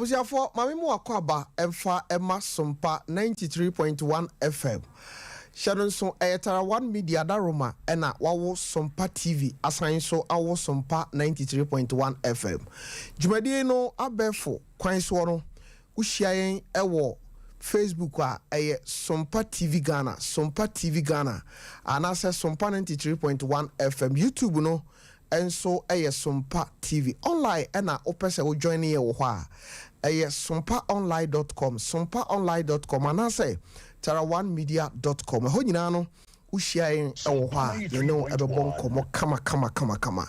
Abusiafo mami mu akwaba emfa ema sompa 93.1 FM. Sharon so ayetara one media daroma ena wawo sompa TV asan so awo sompa 93.1 FM. Jumadi no abefo kwan so no uhyiayen ewo Facebook a eye sompa TV Ghana anase sompa 93.1 FM. YouTube no enso eye sompa TV online ena opese wo join ye wo ha eye sompaonline.com anase tara1media.com ho nyina no uhyiayen ewo ha ye no ebebon komo kama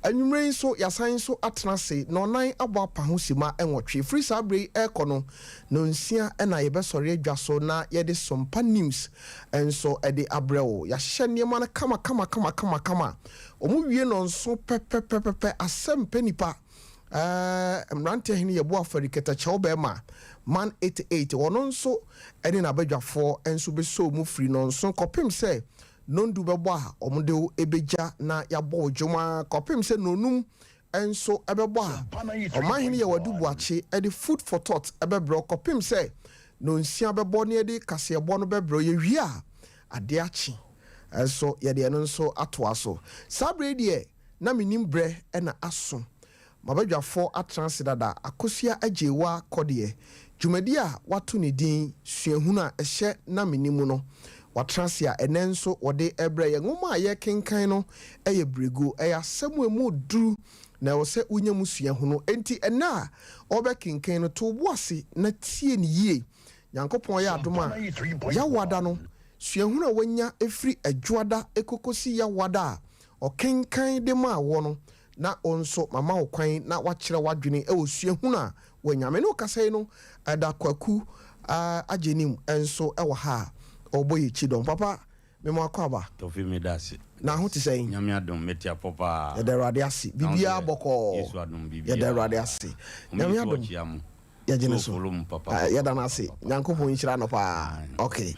anwumre so yasan so atenase no nan abo apa ho sima enwotwe free sabre ekono no nsia ena ye besore adwaso na ye de sompa news enso ede abrewo ya hye niema na kama omu wie no nso pepepepe asem penipa mrante hini yebo afariketa chawbema man 88 wono nso ene na badwafo enso beso mu free no nso kopim se nondu bebo a omude ebeja na yabo djuma kopim se nonum enso ebebo a omahini ye wadubu ache ede food for thought ebebro kopim se no nsia bebo ne ede kasebo no bebro ye wi a ade achi enso ye de no nso atoaso sabre de na menim bre ena aso mabadwafo atransidada akosia ajewa kodie dwumadi a watu ne din suahunu a ehye na menimu no watransia enenso wode ebre ye ngoma ye kenkan no eye brego eye asemu emu duru na wo se unyam suahunu enti ena obe kenkan no to boase na tie ne yie nyankopon ya adoma ya wada no suahunu a wanya efri adwoada ekokosi ya wada o kenkan de ma wo no na onso mama okwan na wachire wadwene suahunu a wanyame no kasai no adakwaku ajenim enso ewa ha oboyi chidon papa memo akwaba tofi medasi na ho te sei nyame adom metia papa yederade ase bibia boko yesu adom bibia yederade ase nyame adom ya jene so papa yedana ase nyankopon nhyira no pa okay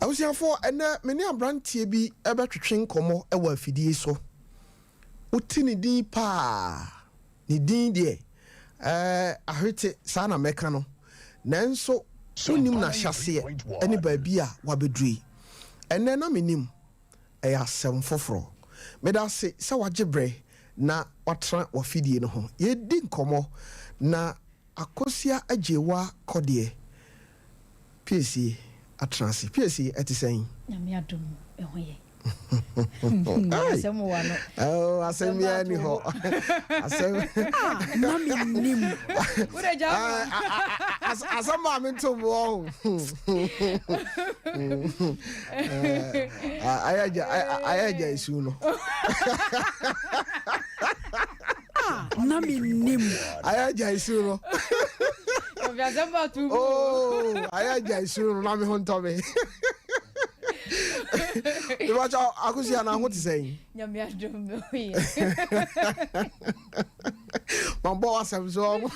awusiafo ene meni abrantie bi ebetwetwe nkomo ewa afidie so utini din pa ni din de ahwete sana meka no nanso unim na hyase ene baabi a wabedui ene na menim asem foforo meda se wagebre na watra wafidie no ho ye di nkomo na akosia ajewa kodie pc atransi pc etisen nyame adom ehoye asem wano asem ya ni ho asem na menim ureja asem ma mento bo ayaja isu no na menim ayaja isu no obiazamba tu ayaja isu no na me ho ntobe Iwacha akusia na ho tisei nyame adom oye mambo wasem so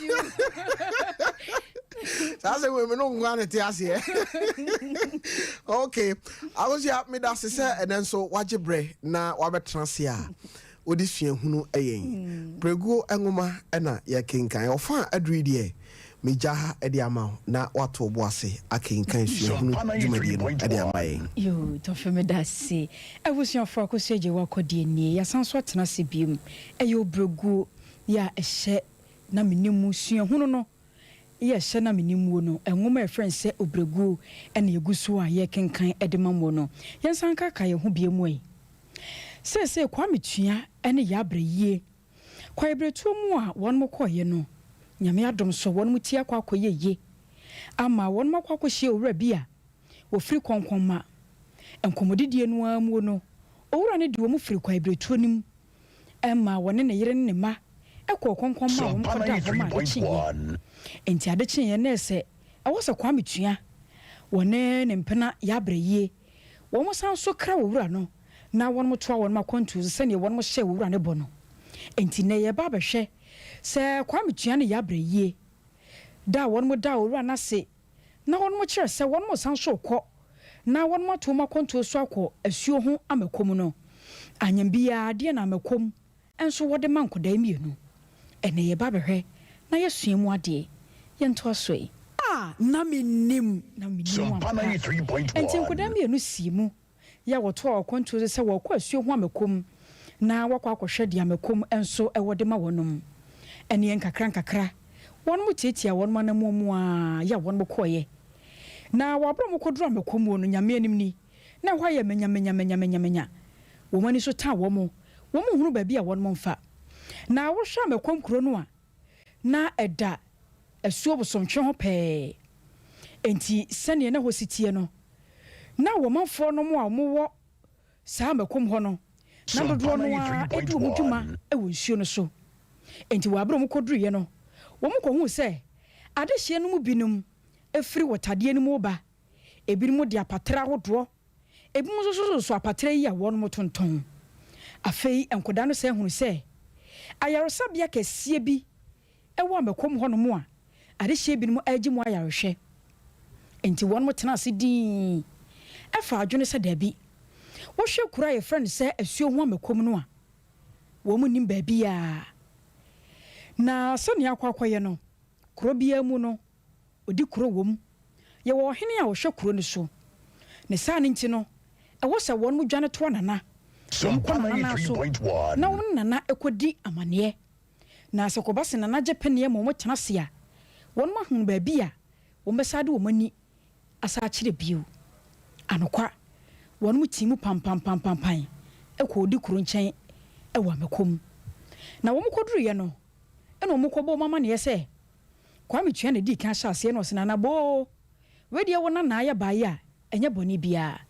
sase we me no ngwane te ase okay akusia me da se enenso wagebre na wabetrase a odi suahunu eyen prego engoma ena ya kenkan ofa adridi mejaha ede ama na wato boase akenkan suahunu dwumadi no ede ama yen yo tofi medasi awusiafo akoseje wakodie ni ya sanso atena se biem eyo bregu ya ehye na menimu suahunu no ye ehye na menimu no engoma e friend se obregu ena yeguso a ye kenkan ede mamo no yensanka ka ye ho biemu ai se kwa metua ene ya abreye kwa ebretu mu a won mo koye no nyame adom so won mutia kwa akoye ama won makwa akohye owura bia wo firi konkonma enkomodidie no amu no owura ne de wo mu firi kwa ibretu nim ama won ne yere ne ma ekọ konkonma won koda bo ma chi enti ade chi ye na ese awose kwa metua won ne mpena ya abreye won mo san so kra owura no na won mo toa won makontu se ne won mo hye owura ne bo no enti ne ye ba behwe se kwa metua ne ya breye da won mo da owura na se na won mo kire se won mo san so kọ na won mo to makontu so akọ asuo ho amakom no anyambia de na amakom enso wode mankoda mienu ene ye ba behwe na ye suamu ade yɛnto aso yi na menim enti nkoda mienu si mu ya wɔto a wɔkɔnto sɛ wɔkɔ asuo ho amekom na wɔkɔ akɔhwɛ de amekom enso ɛwɔ de ma wɔnom ɛne nkakra wɔnom tietia wɔnom anamuamu a ya wɔnom kɔyɛ na wɔabro mu kɔduru amekom wɔ no nyame anim ni na hɔ yɛ menya wɔn ani so taa wɔn hunu baabi a wɔnom mfa na wɔhwɛ amekom kuro no a na ɛda asuo bosomtwe ho pɛɛ enti sɛnea na hɔ sitie no na wɔmanfoɔ no mu a wɔwɔ saa amekom hɔ no na dodoɔ no a ɛdi wɔn dwuma ɛwɔ nsuo no so enti wɔabro mu kɔduru yɛ no wɔn kɔhu sɛ adehyɛ no mu binom efiri wɔtadeɛ no mu ba ebinom de apatra ahodoɔ ebinom so apatra yi a wɔn mo tontɔn afei nkoda no sɛ hunu sɛ ayaresabea kɛseɛ bi ɛwɔ amekom hɔ no mu a adehyɛ binom agye mu ayarehwɛ enti wɔn mo tena ase din ɛfa adwene sɛ dabi wɔhwɛ kura yɛ friend sɛ asuo ho amekom no a wɔn mo nim baabi a na sɛnea akɔyɛ no kuro biara mu no odi kuro wom yɛ wɔ hene a wɔhwɛ kuro no so ne saa ne nti no ɛwɔ sɛ wɔn mo dwane to nana wɔn kɔ nana so na wɔn nana ekodi amaneɛ na sɛ kɔba se nana gye peneɛ ma wɔn tena se a wɔn ma hu baabi a wɔn bɛsa de wɔn ani asa akyerɛ bio anokwa wɔn mo timu pam ɛkɔ odi kuro nkyɛn ɛwɔ amekom na wɔn kɔduru yɛ no ɛna wɔn kɔbɔ mama ne yɛ sɛ kwame tua na di kan hyɛ aseɛ na ɔsena na bo wedi ɛwɔ na ayɛ baayɛ a ɛnyɛ bɔne biara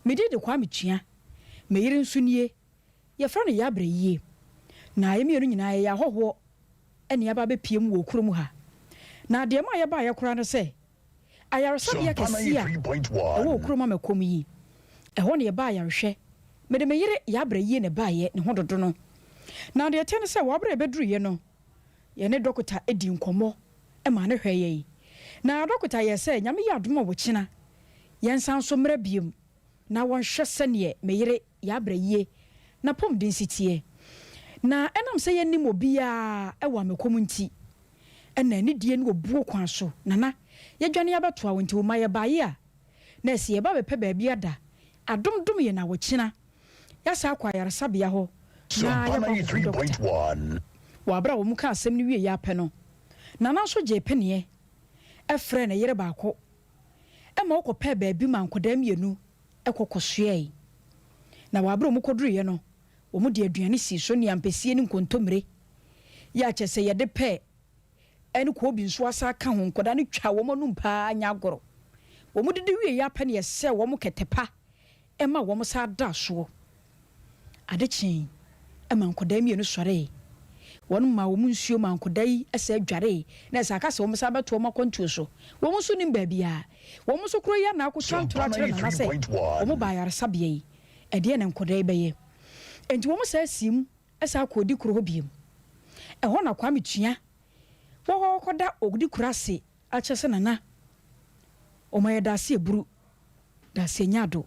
mede de kwame tua meyere nso nie yɛfrɛ no yɛabrɛ yie na yɛmienu nyinaa yɛ ahɔhoɔ ɛne yɛba bɛpie mu wɔ kuro mu ha na deɛ ma yɛba yɛkora no sɛ ayaresabea kɛse a ɛwɔ kuro mu amekom yi ɛhɔ ne yɛba ayarehwɛ mede meyere yɛabrɛ yie ne baayɛ ne ho dodo no na deɛ ɛtɛ no sɛ wɔabrɛ bɛduru yɛ no yɛne dɔkota edi nkɔmmɔ ɛma ne hwɛ yɛ na dɔkota yɛ sɛ nyame yɛ adom a wɔkyena yɛnsan so mmerɛ biem na wɔnhwɛ sɛneɛ meyere yɛabrɛ yie na pom de nsitie na ɛnam sɛ yɛnim obiaa ɛwɔ amekom nti ɛna ne die no wɔbuo kwan so nana yɛdwane yɛbɛtoa wo nti wo ma yɛbaeɛ a na ɛsi yɛba bɛpɛ baabi ada adomdom yɛ na wɔkyena yɛasa akɔ ayaresabea hɔ na yɛkɔ dɔkota wɔabra wɔ mu ka asɛm no wie yɛapɛ no nana nso gye peneɛ ɛfrɛ ne yere baako ɛma wɔkɔpɛ baabi ma nkɔdaa mmienu ɛkɔkɔsoɛe na wɔabra mu kɔduruyɛ no wɔn de aduane si so ne ampɛsie ne nkontomire yɛ akyɛ sɛ yɛde pɛ ɛne kɔɔbi nso asa ka ho nkɔdaa no twa wɔn anum paa nya agorɔ wɔn de wie yɛapɛ ne yɛsɛ wɔn kɛtɛpa ɛma wɔn sa da soɔ adekyɛn ɛma nkɔdaa mmienu sɔre wɔn ma wɔn nsuo ma nkɔdaa yi ɛsɛ adware na ɛsɛ aka sɛ wɔn sa bɛto wɔn akɔntuo so wɔn nso nim baabi a wɔn nso kuro yɛ na akɔtwa ntora kyerɛ nana sɛ wɔn ba ayaresabea yi ɛdeɛ na nkɔdaa yi bɛyɛ enti wɔn sa asim ɛsɛ akɔdi kuro hɔ biem ɛhɔ na kwame tua wɔhɔ kɔda odi kuro ase akyɛ sɛ nana wɔn yɛ daase eburu daase nyado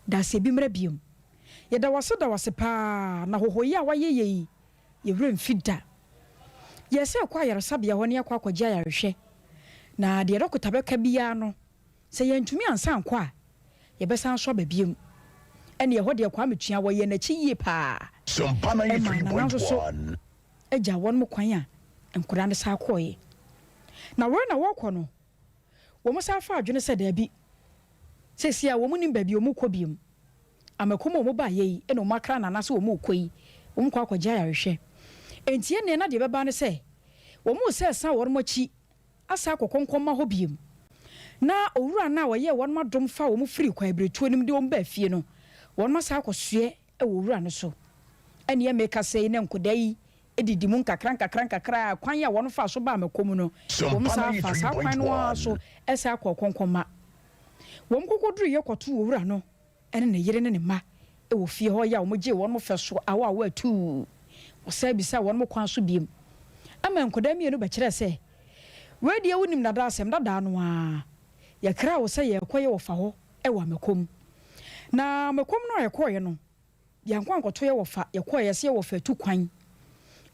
daase bi mmerɛ biem yɛda wase paa na hoho yi a wayɛ yɛ yi yɛwura mfida yɛsɛ kɔ ayaresabea hɔ ne akɔ akɔgye ayarehwɛ na deɛ dɔkota bɛka biara no sɛ yɛntumi ansa nkɔ a yɛbɛsan so aba biem ɛne ɛhɔ deɛ kwame tua wɔyɛ n'akyi yie paa ɛma nana nso so agya wɔn mo kwan a nkora no saa kɔɔyɛ na wɔn na wɔkɔ no wɔn sa fa adwene sɛ daabi sɛsi a wɔn nim baabi wɔn kɔ biem amakom wɔn ba yɛ yi ɛna wɔn akra nana sɛ wɔn kɔ yi wɔn kɔ akɔgye ayarehwɛ enti ɛne na deɛ bɛba ne sɛ wɔn sɛ san wɔn akyi asa akɔ kɔnkɔnma hɔ biem na owura na wɔyɛ wɔn adom fa wɔn firi kwan ebretuo nim de wɔn ba fie no wɔn asa akɔ soɛ ɛwɔ owura no so ɛne yɛ meka sɛ ne nkoda yi edidi mu nkakra kwan yɛ wɔn fa so ba amakom no wɔn sa fa saa kwan no so ɛsɛ akɔ kɔnkɔnma wɔn kɔkɔduru yɛ kɔto owura no ɛne ne yere ne ne ma ɛwɔ fie hɔ yɛ a wɔn gye wɔn fɛ so awa atu wɔsɛ bisa wɔn kwan so biem ama nkoda mmienu bɛkyerɛ sɛ wedi wonim dada asɛm dada no a yɛkra wo sɛ yɛkɔ yɛ wɔfa hɔ ɛwɔ amakom na amakom no yɛkɔ yɛ no yɛnkɔ ankɔto yɛ wɔfa yɛkɔ yɛ sɛ yɛ wɔfa tu kwan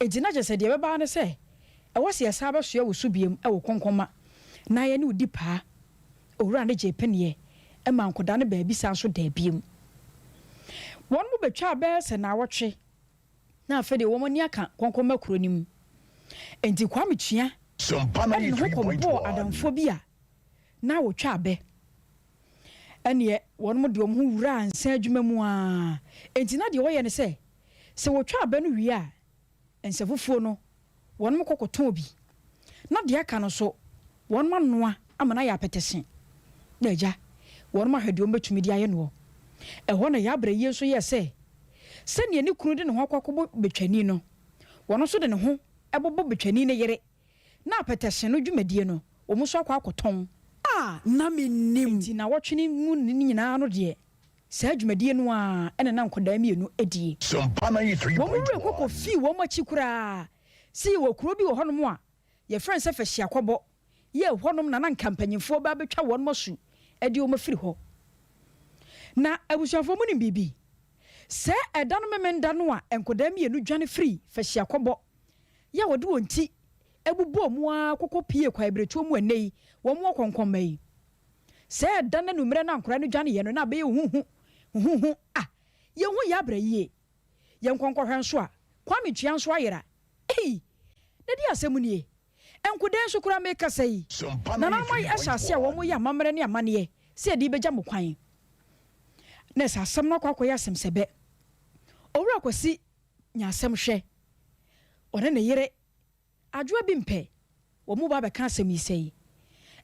egyina kyɛ sɛ deɛ bɛba ne sɛ was ya saba so wo so biem e wo konkoma na ye ne odi pa owura ne je penie e ma nkoda ne ba bi san so da biem won mo betwa ba se na wotwe na afede wo mo ni aka konkoma kuro nim enti kwa metua sompana ni 3.1 adamfo bi a na wo twa be ene won mo de om hu wura ansa adwuma mu a enti na de wo ye ne se wo twa be no wi a ense fufuo no won mo kokoton bi na de aka no so won ma noa amana ya petesen na eja won ma hwede o betumi di aye no ho na ya braye so ye se ne ni kunu de ne ho akwakobo betwani no won so de ne ho ebobo betwani ne yere na petesen no dwumadie no wo mo so akwakoton na Menim ti na wotwene mu ni nyina no de sa dwumadie no a ene na nkoda mienu edie sompana yi 3.1 wo mo rekoko fi wo ma chikura si wo kuro bi wo honom a ye friend se fahia kwabo ye honom na kampanyimfo ba betwa won mosu edi o mafiri ho na abusuafo mu ni bibi se eda no memenda no a enkoda mienu dwane free fahia kwabo ye wode wonti ebubo mu a kokko pie kwa ibretu mu anei wo mu konkonma yi se eda na numere na ankora no dwane ye no na be huhu ye hu ya braye ye nkonko hwenso a kwa metua nso ayera na di asemu nie enkoden so kura make say na na mai asase a wo mo ya mamre ne amane se di beja mo kwan na sa asem no kwakoya asem sebe owura kwasi nya asem hwe one ne yere adwoa bi mpe wo mo ba be ka asem isei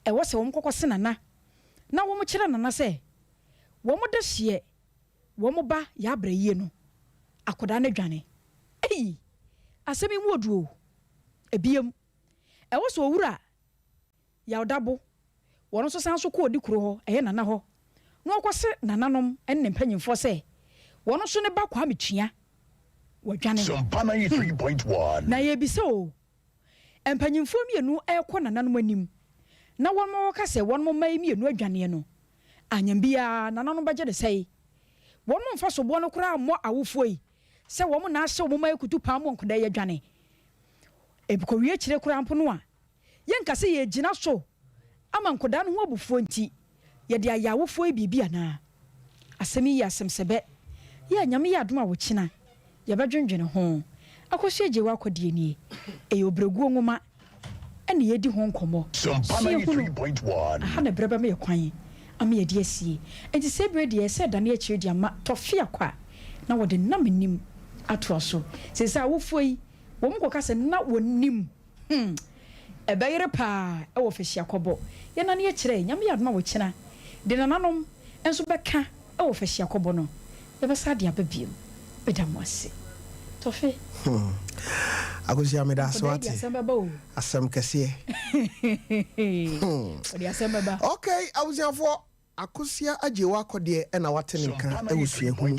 e wo se wo mo kokose nana na wo mo kire nana se wo mo de hye wo mo ba ya abraye no akoda na dwane asemi mu oduo ebiem e wo so owura ya odabo wono so san so ko odi kuro ho eye nana ho no kwose nananom enne mpanyimfo se wono so ne ba kwa metua wadwane sompana yi 3.1 na ye bi se o empanyimfo mienu ekọ nananom anim na wono ka se wono mai mienu adwane no anyambia nananom baje de sei wono mfa so bo no kura mo awofo yi se wo mo na ahye wo mai kutu pa mo nkoda ye dwane ebiko wie kire kura mpo no a yenka se ye gina so ama nkoda no ho abufuo nti ye de ayawofo bibia na asemi ya asemsebe ye nyame ya adom a wo kina ye badwendwene ho akoso eje wa akodi ni e obregu nwoma ene ye di ho nkomo sompana 3.1 ha na breba me kwan ama ye de asie enti se bre de ye se dane a kire de ama Tofiakwa na wo de na Menim ato so se sa awofo yi wo mo kokase na wonim ebayere pa e wo fahia kwabo ye na ne ye kire nyame ya adoma wo kina de nananom enso beka e wo fahia kwabo no ye be sa de ababiem bedamwase Tofi akosia me da so ati asem kese odi asem baba okay awusiafo akosia ajewa akode e na watene nka e wosue hu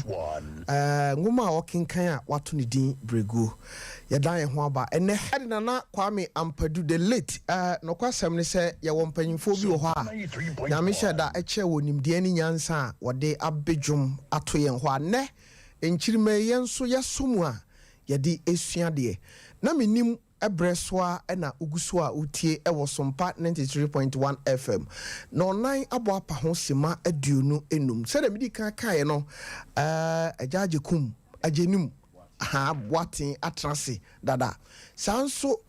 ngoma okenkan a wato ne din bregu ye dan ye ho aba ene ade nana Kwame Ampadu the late no kwasem ne se ye wo mpanyimfo bi wo ho a nyame hyeda e che wo nimde ani nyansa a wode abedwum ato ye ho ane enchirima yenso yesomu a ye di esuade na Menim ebresoa na ugusoa utie ewo sompa 93.1 FM no nan abo apa ho sima aduonu enum se da medi kan kae no ajaje kum ajenim ha boaten atrase dada sanso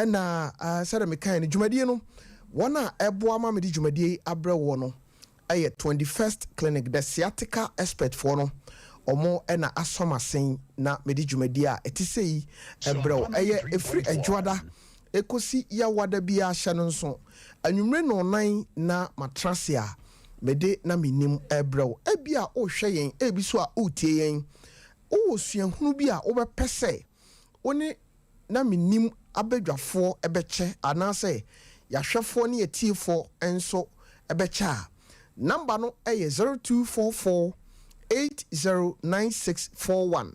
na se da me kan ne dwumadie no wona ebo ama me di dwumadie abrewo no 21st clinic the sciatica expert for no omo ena asomasen na medi dwumadi a etisei ebrew eye efri adwada ekosi ya wada bia hye no nso anwumre no nan na matrase a mede na Menim ebrew ebia o hwe yen ebi so a o tie yen o suahunu bi a obepese oni na Menim abedwafo ebeche anase ya hwefo ne yetiefo enso ebeche a number no eye 0244 809641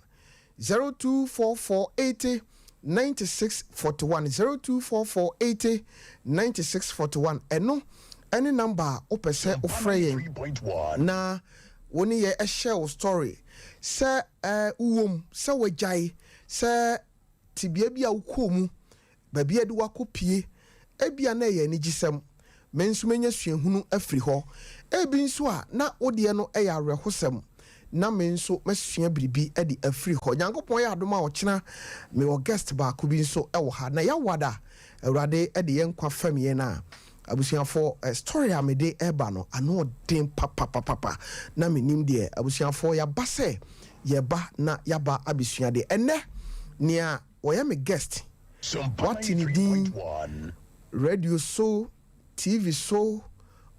0244 809641 0244 eno any number opese ofreyen na woni ye share story se uwom se wajai se tibia bia ukomu baabi ade wakopie ebia na ye ni gisem mensu menya suahunu afiri ho ebi nso a na wode no ɛyɛ awerɛhosɛm na menso mesua biribi ade afiri ho nyankopɔn yɛ adom a ɔkyena me wɔ guest ba ko bi nso ɛwɔ ha na yawada awurade ade yɛn kwa fam yɛn na abusuafo story a me de eba no ano den papa na menim de abusuafo ya base yeba na yaba abusua de ene nia woyɛ me guest what in din radio so TV so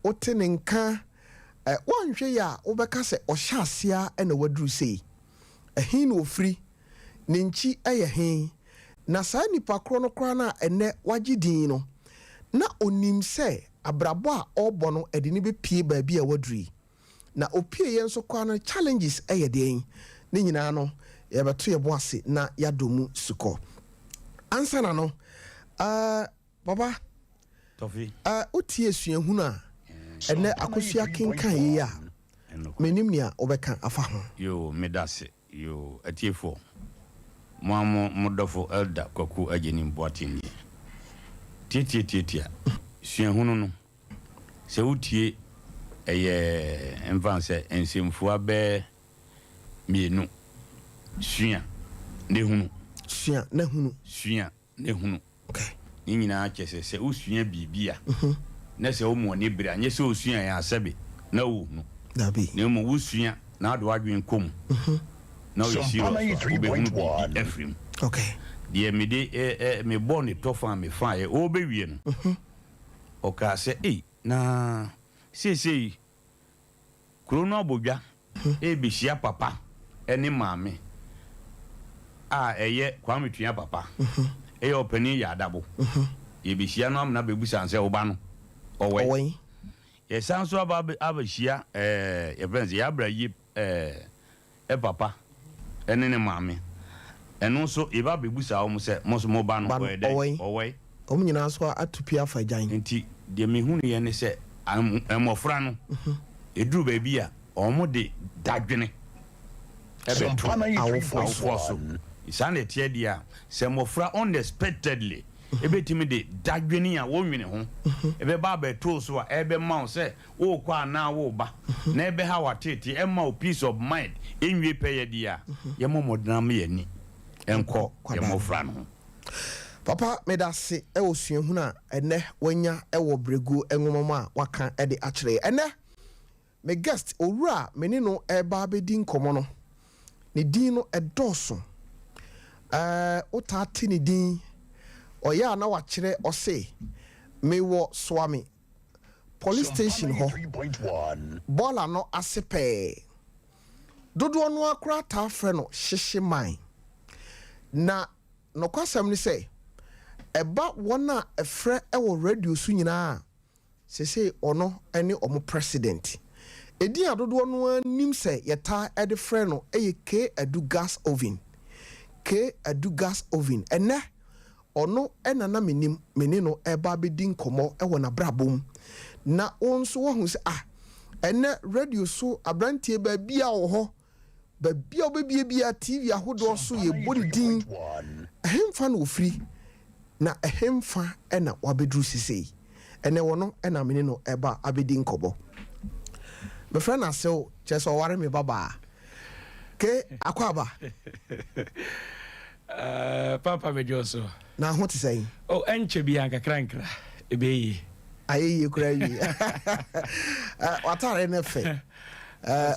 otenenka wanhwe ya wobɛka sɛ ɔhyɛ asia ɛna waduru sei ɛhin no ofiri ne nchi ɛyɛ hin na saa nipa kro no kra na ɛnɛ wagye din no na onim sɛ abrabo a ɔbɔ no ɛde ne bepie baabi a waduri na opie yɛn so kwa no challenges ɛyɛ den ne nyinaa no yɛbɛto yɛbo ase na yadomu sukɔ ansa na no baba Tofi otie suahunu a ene akosua kenkan yi a menim nia obeka afa ho yo medase yo atiefo mo modofo elda kwaku ageni mboatini titia suahunu no se utie eye envanse ensemfu abe mienu sua ne hunu okay ni nyina kyese se usua bibia na se wo mo ne bra nye se osua ya asabe na wo nu dabi ne mo wusua na ado adwen kom na wo siro be hunu efrim okay die me de me born tofa me fa ye o be wie no o ka se na sei krono abodwa be hia papa ene maame a eye kwametua papa eye opani ya adabo ye be hia no amna bebusa nse wo ba no owe ye sanso abahia ye friends ya bra yi papa ene ne maame eno so e ba bebusa wo se mo ba no owe nyina so atupia fa gyan nti de me hunu ye ne se amofra no eduru ba bia omo de dadwene awofo isane tie dia se mofra unexpectedly ebetimi de dadwene a wonwene ho ebe ba ba to so a ebe ma se wo kwa na wo ba na ebe ha watete e ma peace of mind enwie peye dia ye momodna me yani enko ye mofra no papa medase e osuahunu a ene wanya e wo bregu enwomoma a waka e de akere ene me guest owura meni no e ba bedi nkomo no ne din no edoso otati ne din oya na wakere ose me wo swami police station ho bola no asepe dodo no akra ta afre no hyehye man na no kwasam ni say eba wona efre ewo radio su nyina sese ono ene omo president edi adodo no anim say yeta ede frɛ no eye K adu gas oven ene ono ena na menim menino eba bedi nkomo ewo na brabom na onso wo hu se ene radio so abrantie ba bia wo ho ba bia obebia TV ahodo so ye body din ehemfa na ofri na ehemfa ena wabedru sisei ene wono ena menino eba abedi nkobo my friend aso just ware me baba ke akwaba papa mejoso na ho te say enche bia nkakra ebeyi ayi kura yi watare na fe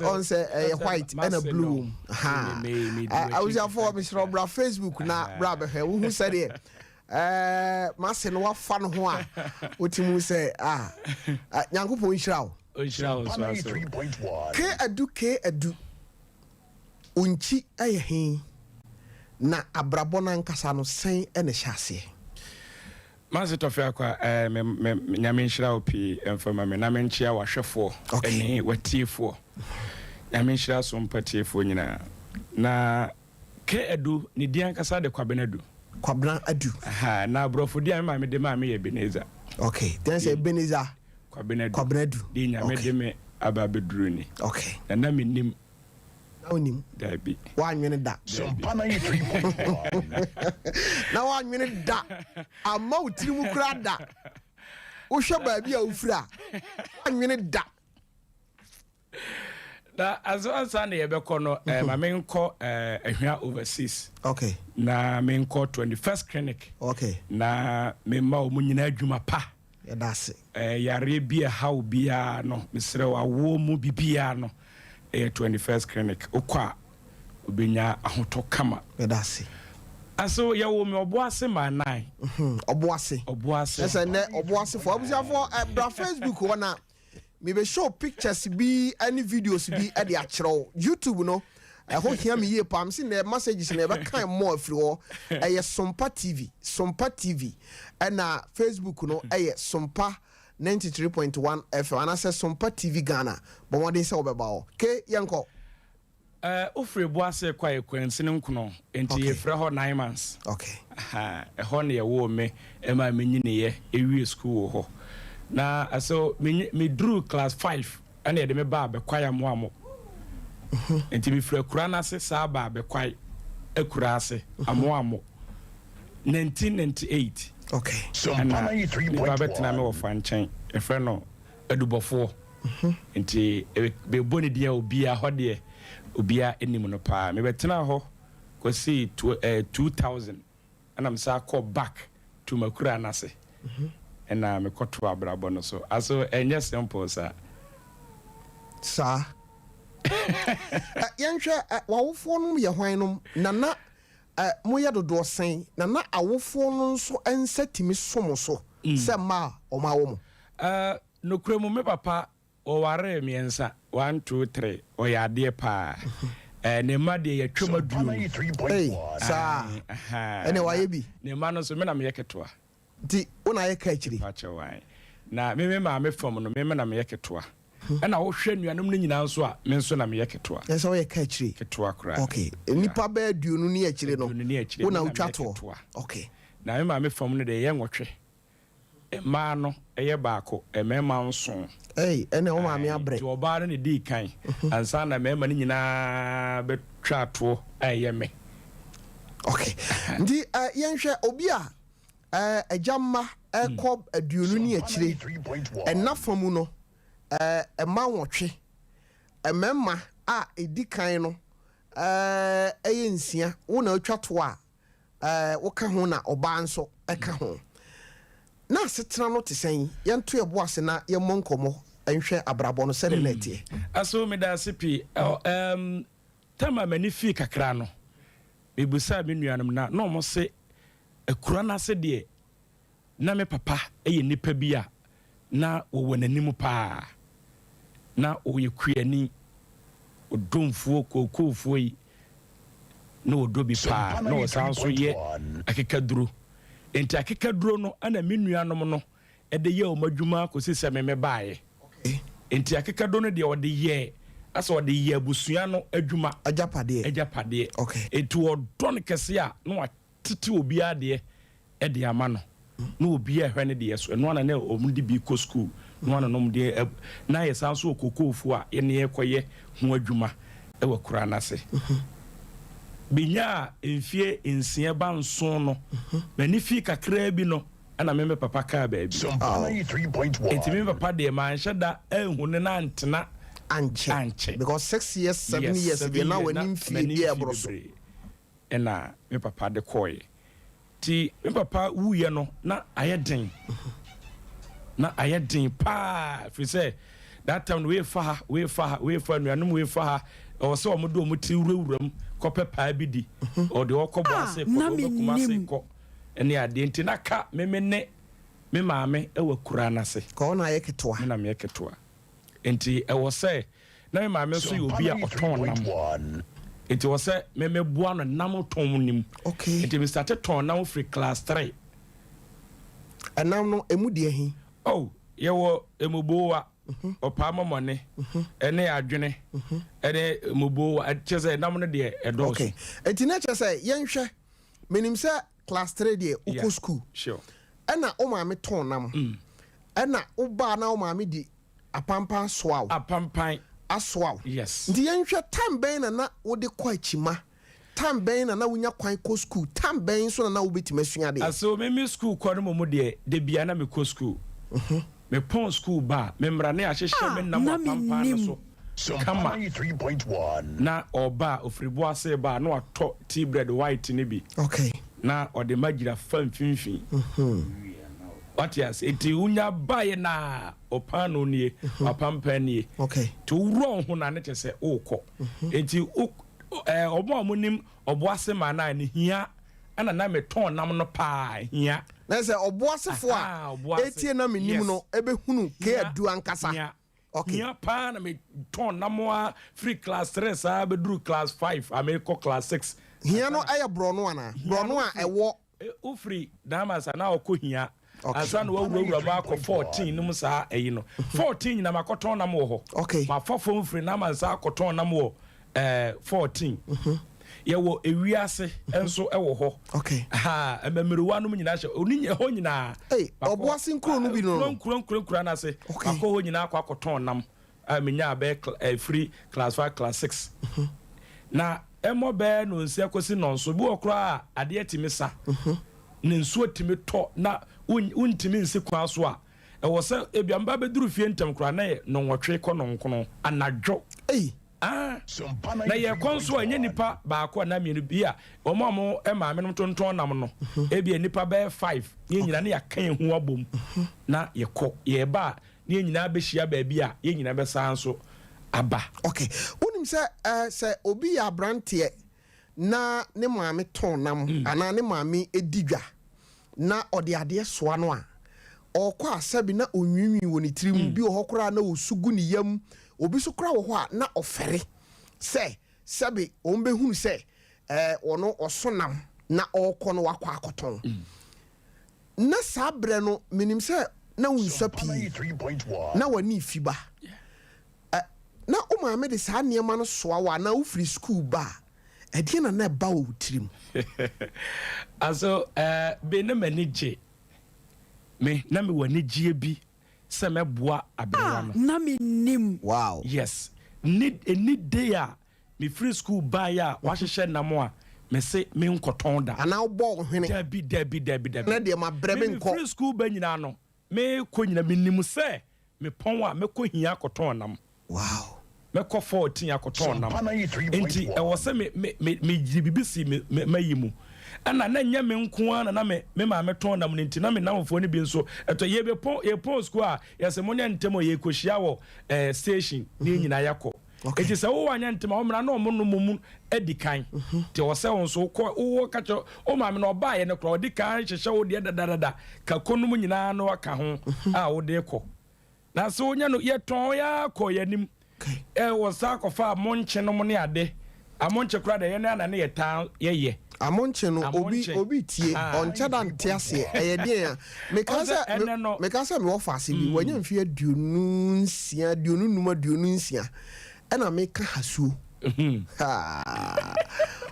on say white and a blue ha I was for Mr. Obra Facebook na bra be who said it masse no wa fa no ho a otimu say nyankopon hirawo K adu unchi ayehin na abrabona nkasa no sen ene hyase Mazi Tofiakwa nyame nhyira opi emfama me na menchia wahwefo ene watiefo nyame nhyira so mpatiefo nyina na K adu ni dia nkasa de kwabena adu aha na brofo dia me de ma me ye Beneza okay then say Beneza kwabena adu di nyame de me aba beduru ni okay na menim onim dabi wa nwene da Sompana 3.1 na wa nwene da ama utiri mu kura da wo hwe ba bia ufura wa nwene da na azansa na yebekọ no ma menko ehwa overseas okay na menko 21st clinic okay na memma omunyina adwuma pa ya dase yare bia how bia no mesre wa wo mu bibia no 21st clinic okwa obenya ahoto kama ya dase aso ya wo me oboase ma nine oboase ese ne oboase fo abusia fo bra Facebook wana me be show pictures bi any videos bi e de akyerew YouTube no ho hia me ye pam se na messages na be kan more afri ho eye Sompa TV na Facebook no eye Sompa 93.1 FM and I say Sompa TV Ghana but what they say obeba o ke yanko ofre boase kwa ekwansine nkono enti ye fra ho 9 months okay ho na ye wo me e ma menyine ye ewie school ho na aso me drew class 5 and ye me ba be kwaya mo amo enti me fra kura na se sa ba be kwai akura ase amo 1998 okay Sompana 3.1 ba betina me wo fanchen e fra no adubofo enti be boni dia obia ho de obia enim no pa me betina ho ko see 2000 and I'm sa call back to makura na se and me koto abrabo no so aso enye simple sa yanhwe wawofo no ye hwan no nana moya dodo sen nana awofo no nso ensatimi somo so se ma o ma wo mo no kremu me papa o ware miensa 1 2 3 o ya de pa ne ma de ya twema Sompana duru 3.1 sa ene waye bi ne ma no so me na me yeketoa di una ye ka akiri pache wan na me ma me fom no me na me yeketoa na wo hwe nuanom no nyina nso a me nso na me yeketoa yes o ye ka akiri ketoa kra okay nipa ba aduonu ni akiri no una utwa to okay na me ma me fom no de ye nwotwe ma no eye baako emema nso ene o ma me abre ti oba ne di kan ansa na mema ni nyina betwa to eye me okay ndi yenhwe obi a ejamma ekọ aduonu ni akire enafamu no ema nwotwe emema a edi kan no eye nsia wo na atwa to a wo ka ho na oba nso eka ho na setena no tesen yento yebo ase na yemo nkomo enhwe abrabo no sede na tie aso me da sipi tama mani fi kakra no mebusa me nuanom na no mo se akura na se de na me papa eye nipa bi a na wo wananim pa na wo ye kuani odomfuo kokofuo yi na odobi pa na wo sanso ye akekaduro enti akekaduro no ana me nuanom no e de ye o madwuma ko sese me baaye enti akekaduro no de o de ye asa o de ye abusua no adwuma ajapade okay enti o don kese a no atete obi ade e de ama no no obi a hwe ne de so no na omudi bi ko school no na nom de na ye sanso okokofu a ye ne yekoye ho adwuma e wa kura na se binya enfie ensia ba nson no mani fi kakra bi no ana me papa ka ba bi Sompana 3.1 enti me papa de man hyeda ehune na antena anche because 6 years 7 years be na wani fie bi ebroso ena me papa de koy ti me papa wuye no na ayeden pa fi say that time we fa nuanum we fa o se o mo do mo ti wurawuram ko pepa bi di o de okobo ase ko do kuma ase ko ene ade enti na ka me me maame e wa kura na se ko na ye ketoa me na me ketoa enti e wo se na me maame so yo bi a oton nam enti wo se me bua no nam ton nim okay enti me start ton nam free class 3 enam no emu de hi oh ye wo emubowa opa mamone ene adwene ene mubowa chese nam no de edo okay enti na chese yenhwe menim se class 3 de uko school sure ena o maame ton nam ena o ba na o maame di apampan soaw apampan aswaw yes ndi yenhwe time ben na wode kwa chima time ben na wonya kwan ko school time ben so na wobetime sua de aso me school ko no mo de bia na me ko school me pon school ba me mrane ahyehye me na mo pampa no so kama 93.1 na oba ofribo ase ba na wato tea bread white ni bi okay na ode magira fan finfin what yes eti unya bae na opano nie opampa nie okay to wro ho na ne tese okọ eti obo amunim obo ase ma na ne hia ana na me ton nam no pa hia na se obo asefo a etie na menim no ebehunu ke adu ankasa okay hia pa na me ton nam a free class 3 sa be duru class 5 ameko class 6 hia no aye brono ana brono a ewo ufri dama sa na okohia asa no wawura ba ko 14 num sa eyi no 14 nyina makoton nam wo ho okay ma fofo mfiri na ma sa akoton nam wo 14 ye wo ewiase enso ewo ho okay ha ememiruwa num nyina hye oni ho nyina oboase nkuro no bi no nkuro na se akọ ho nyina akọ akoton nam menya be free class 5 class 6 na emo be no nsi akosi no nso bi okra ade atimi sa ne nsuo timi to na untimi nsi kwa so a ewo se ebiamba beduru fie ntem kra na no nwotwe kọ no nkono anadwo na ye konso anye nipa ba ko na mienu bia omo ema menom tonton nam no ebia nipa be 5 ye nyina na yakan hu abom na ye kọ ye ba ne nyina be hia ba bia ye nyina be sanso aba okay unim se obi ya brantie na ne maame ton nam ana ne maame edidwa na ode ade soa no a okwa asabi na onwinwi woni tirim bi ohokora na osugu ni yam obi so kora wo ho a na ofere se sabi ombe hunu se ono osonam na okọ no wakọ akoton na sabre no minim se na wunsa pi na wani fiba na o maame de sa niema no soa wa na wo free school ba ede na ba wo tirim aso be na manage me na me wani gie bi se meboa abewa no na menim wow yes need day a me free school ba ya wa hyehyɛ namo a me se me nkoton da ana wo bo hwene dabi na de ma brebe nko free school ba nyina no me ko nyina menim se me pon a me ko hia koton nam wow me ko 14 akoton nam enti e wo se me jibibisi me mayimu ana na nya me nko ana na me ma me ton nam nti na me namfo ne bi nso eto ye pon school a yese monya ntemo ye kohia wo station ni nyina yakọ enti se wo wanya ntema wo mra na o no mumu edikan ti wo se wonso ko wo kacho o ma me no ba ye ne kro odikan hyehye wo de dadada ka konum nyina no aka ho a wo de kọ na so nya no ye ton ya kọ yanim wo sa kofa monche no mo ne ade amonche kra de ye na ne ye tan ye amonche no obi tie oncha da ntiase eyede a mekasa me ofase bi wanya mfi aduonu nsia ena meka hasuo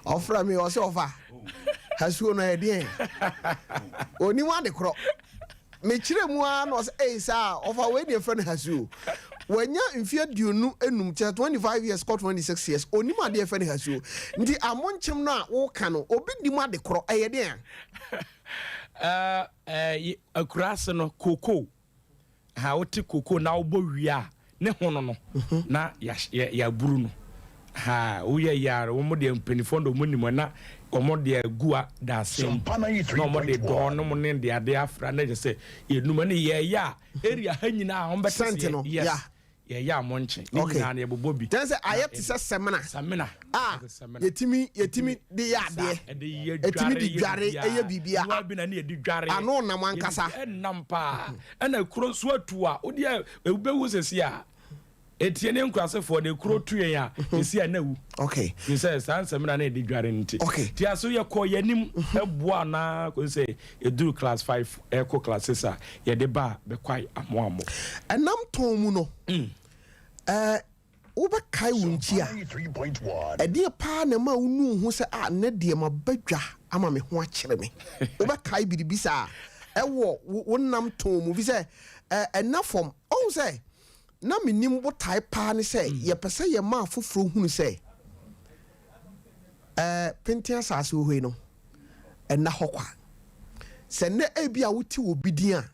ofra me o se ofa hasuo no eyede oni wa de kro me kire mu a no se sa ofa we de friend hasuo wanya mfi aduonu enum che 25 years got 26 years onima de fe ne hasuo ndi amonchem no a wo ka no obi ndi ma de kro eyede akurase no koko ha wote koko na obo wia ne hono no na ya buru no ha wo ye yare wo mo de mpenifondo mo ni mo na wo mo de agua da sem no mo de do no mo ne de ade afra na je se ye numa ne ye ya area ha nyina ho betese yes ya monche ni na ne bobobi tense ayet se semina yetimi de ya de yetimi di dware eye bibia wa bi na ne di dware ano na mankasa enampa ana kuro so atu a odi ebewu sesi a etiene nkrasefo de kuro tuen a esi a nawu okay you say semina na di dware nti ti aso ye ko yanim eboa na ko say eduru class 5 eco classes a ye de ba be kwai amoamo enam ton mu no wo be kai wonchi a ede pa na ma unu hu se a ne de ma badwa ama me ho akere me wo be kai bidibisa ewo wonam ton mu bi se enafom o se na menim botae pa ne sɛ yɛpɛ sɛ yɛma afoforo hunu sɛ pentia asase wo hoi no ɛna hɔ kwa sɛ nɛ ebi a wote wɔ bidin a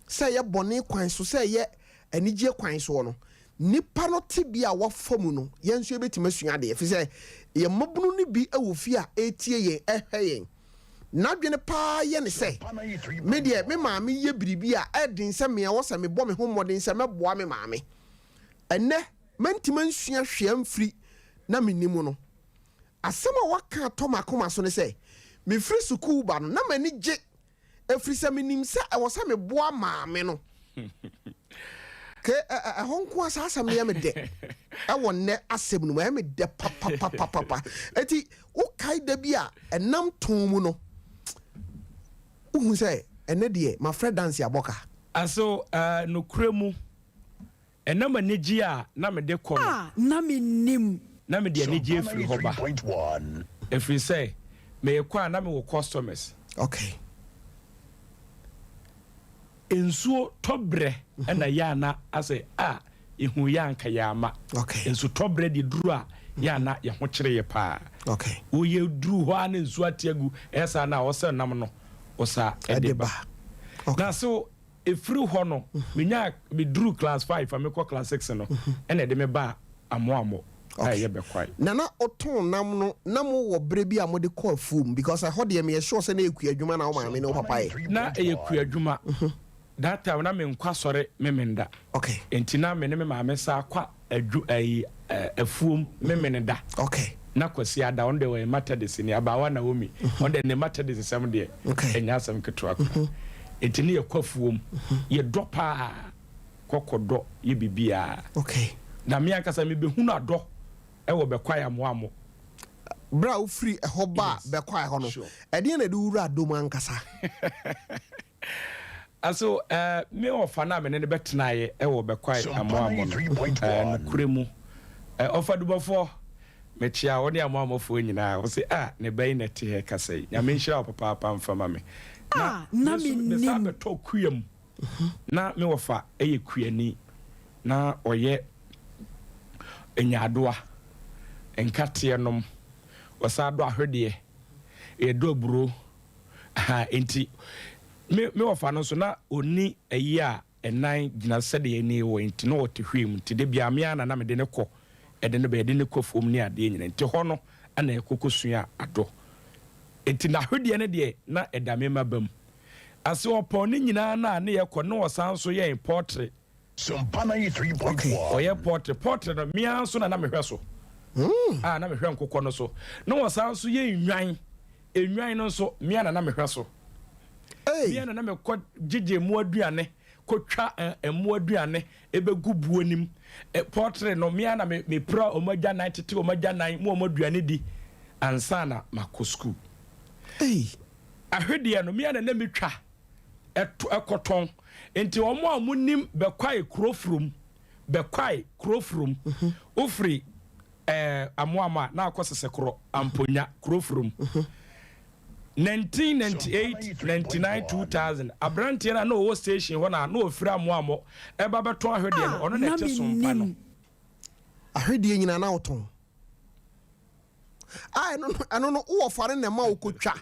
sɛ yɛ bɔne kwan so sɛ yɛ anigye kwan so no nipa no te bi a wafa mu no yɛn nso yɛbɛtumi asua de ɛfi sɛ yɛ mmabunu no bi ɛwɔ fi a ɛtie yɛn ɛhwɛ yɛn n'adwene paa yɛ ne sɛ me deɛ me maame yɛ biribi a ɛden sɛ mea wɔ sɛ mebɔ me ho mmɔden sɛ mɛboa me maame ɛnɛ mɛntimi nsua hwea mfiri na menim no asɛm a waka atɔ makoma so ne sɛ mefiri sukuu ba no na m'ani gye ɛfiri sɛ menim sɛ ɛwɔ sɛ meboa maame no ke ɛhɔ nko a saa asɛm no yɛ me dɛ ɛwɔ nnɛ asɛm no mu ɛyɛ me dɛ papapapapa ɛti wokae da bi a ɛnam too mu no wohu sɛ ɛnɛ deɛ mafrɛ dance abɔka aso nokura mu ɛnam anigye a na mede kɔ no na menim na mede anigye afiri hɔ ba ɛfiri sɛ meyɛkɔ a na mewɔ customers okay ensuo tɔbrɛ ɛna yana asɛ ehu ya anka yama okay ensu tɔbrɛ di duru a yana ye ho kyere ye pa okay wo ye duru hɔ ana ensu atiagu ɛsa na wɔsɛ nam no osa ɛdeba na so efiri hɔ no menya me duru class 5 fa me kɔ class 6 no ɛna de me ba amoamo ye bekwai nana oton nam no nam wo bre bi a mode kɔ afum because I heard them ye sure say na eku adwuma na wo maame ne wo papa ye na eku adwuma that time na me nkwa sɔre memenda okay enti na me ne me maame sa kwa afuom memenda okay na kwasi ada on de we Methodist ni abawa na omi on de ne Methodist sem de enya asem ketwa kwa enti ne yakwa afuom ye dɔ pa kokodo ye bibia okay na me akasa me behu na dɔ ɛwɔ bekwa ya moamo bra wo free ɛhɔ ba bekwa ɛhɔ no ɛde na de wura adom ankasa aso me ofa na me ne betenaye e wo bekwai amoamo no kuremu ofa dubofo me chia woni amoamofo nyina wo se ne bayi na te he kasai ya me nhira papa papa mfama me na me sabe to kuam na me wofa eye kuani na oye enyadoa enkate nom wasa do ahwede e do buro enti me ofa no so na oni ayi a enan gina sede ani wo enti no wote hwem enti de bia me ana na me de ne kɔ ede ne be de ne kɔ fom ni ade nyina enti hɔ no ana ekokosua ado enti na hwede ne de na edame mabam ase opo ne nyina na ne ye kɔ no wosan so ye portrait Sumpana 3.1 oye portrait no me anso na me hwɛ so na me hwɛ nkokɔ no so no wosan so ye enwan no so me ana na me hwɛ so bia na me kɔ gege mu aduane kɔtwa emu aduane ebegu buonim portrait no me na me pra omagya 92 omagya 9 mu omaduane di ansa na makɔ school ahwede no me na me twa ekoton enti omo amunim bekwai krofrum ofri amoama na akɔsese kro amponya krofrum 1998 99 2000 abrantie na no station ho na ofiri amoamo eba beton ahwede no ono na te sompa no ahwede nyina na oton no wo fare na ma okotwa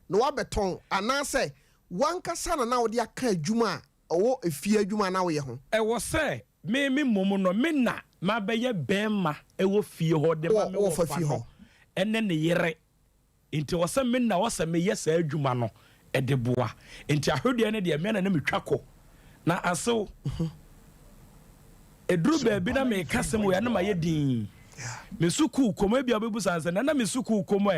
no wa beton anase wankasa na wo de aka adwuma owo efie adwuma na wo ye ho wo se me mom no me na ma beye bema ewo fie ho de ma me wo fa fie ho ene ne yere nti wo se me na wo se me yesa adwuma no ede boa nti ahwede ne de me na me twako na asew edru ba bi na me kasem wo ya na ma ye din me suku komo bia bebu sanse na me suku komo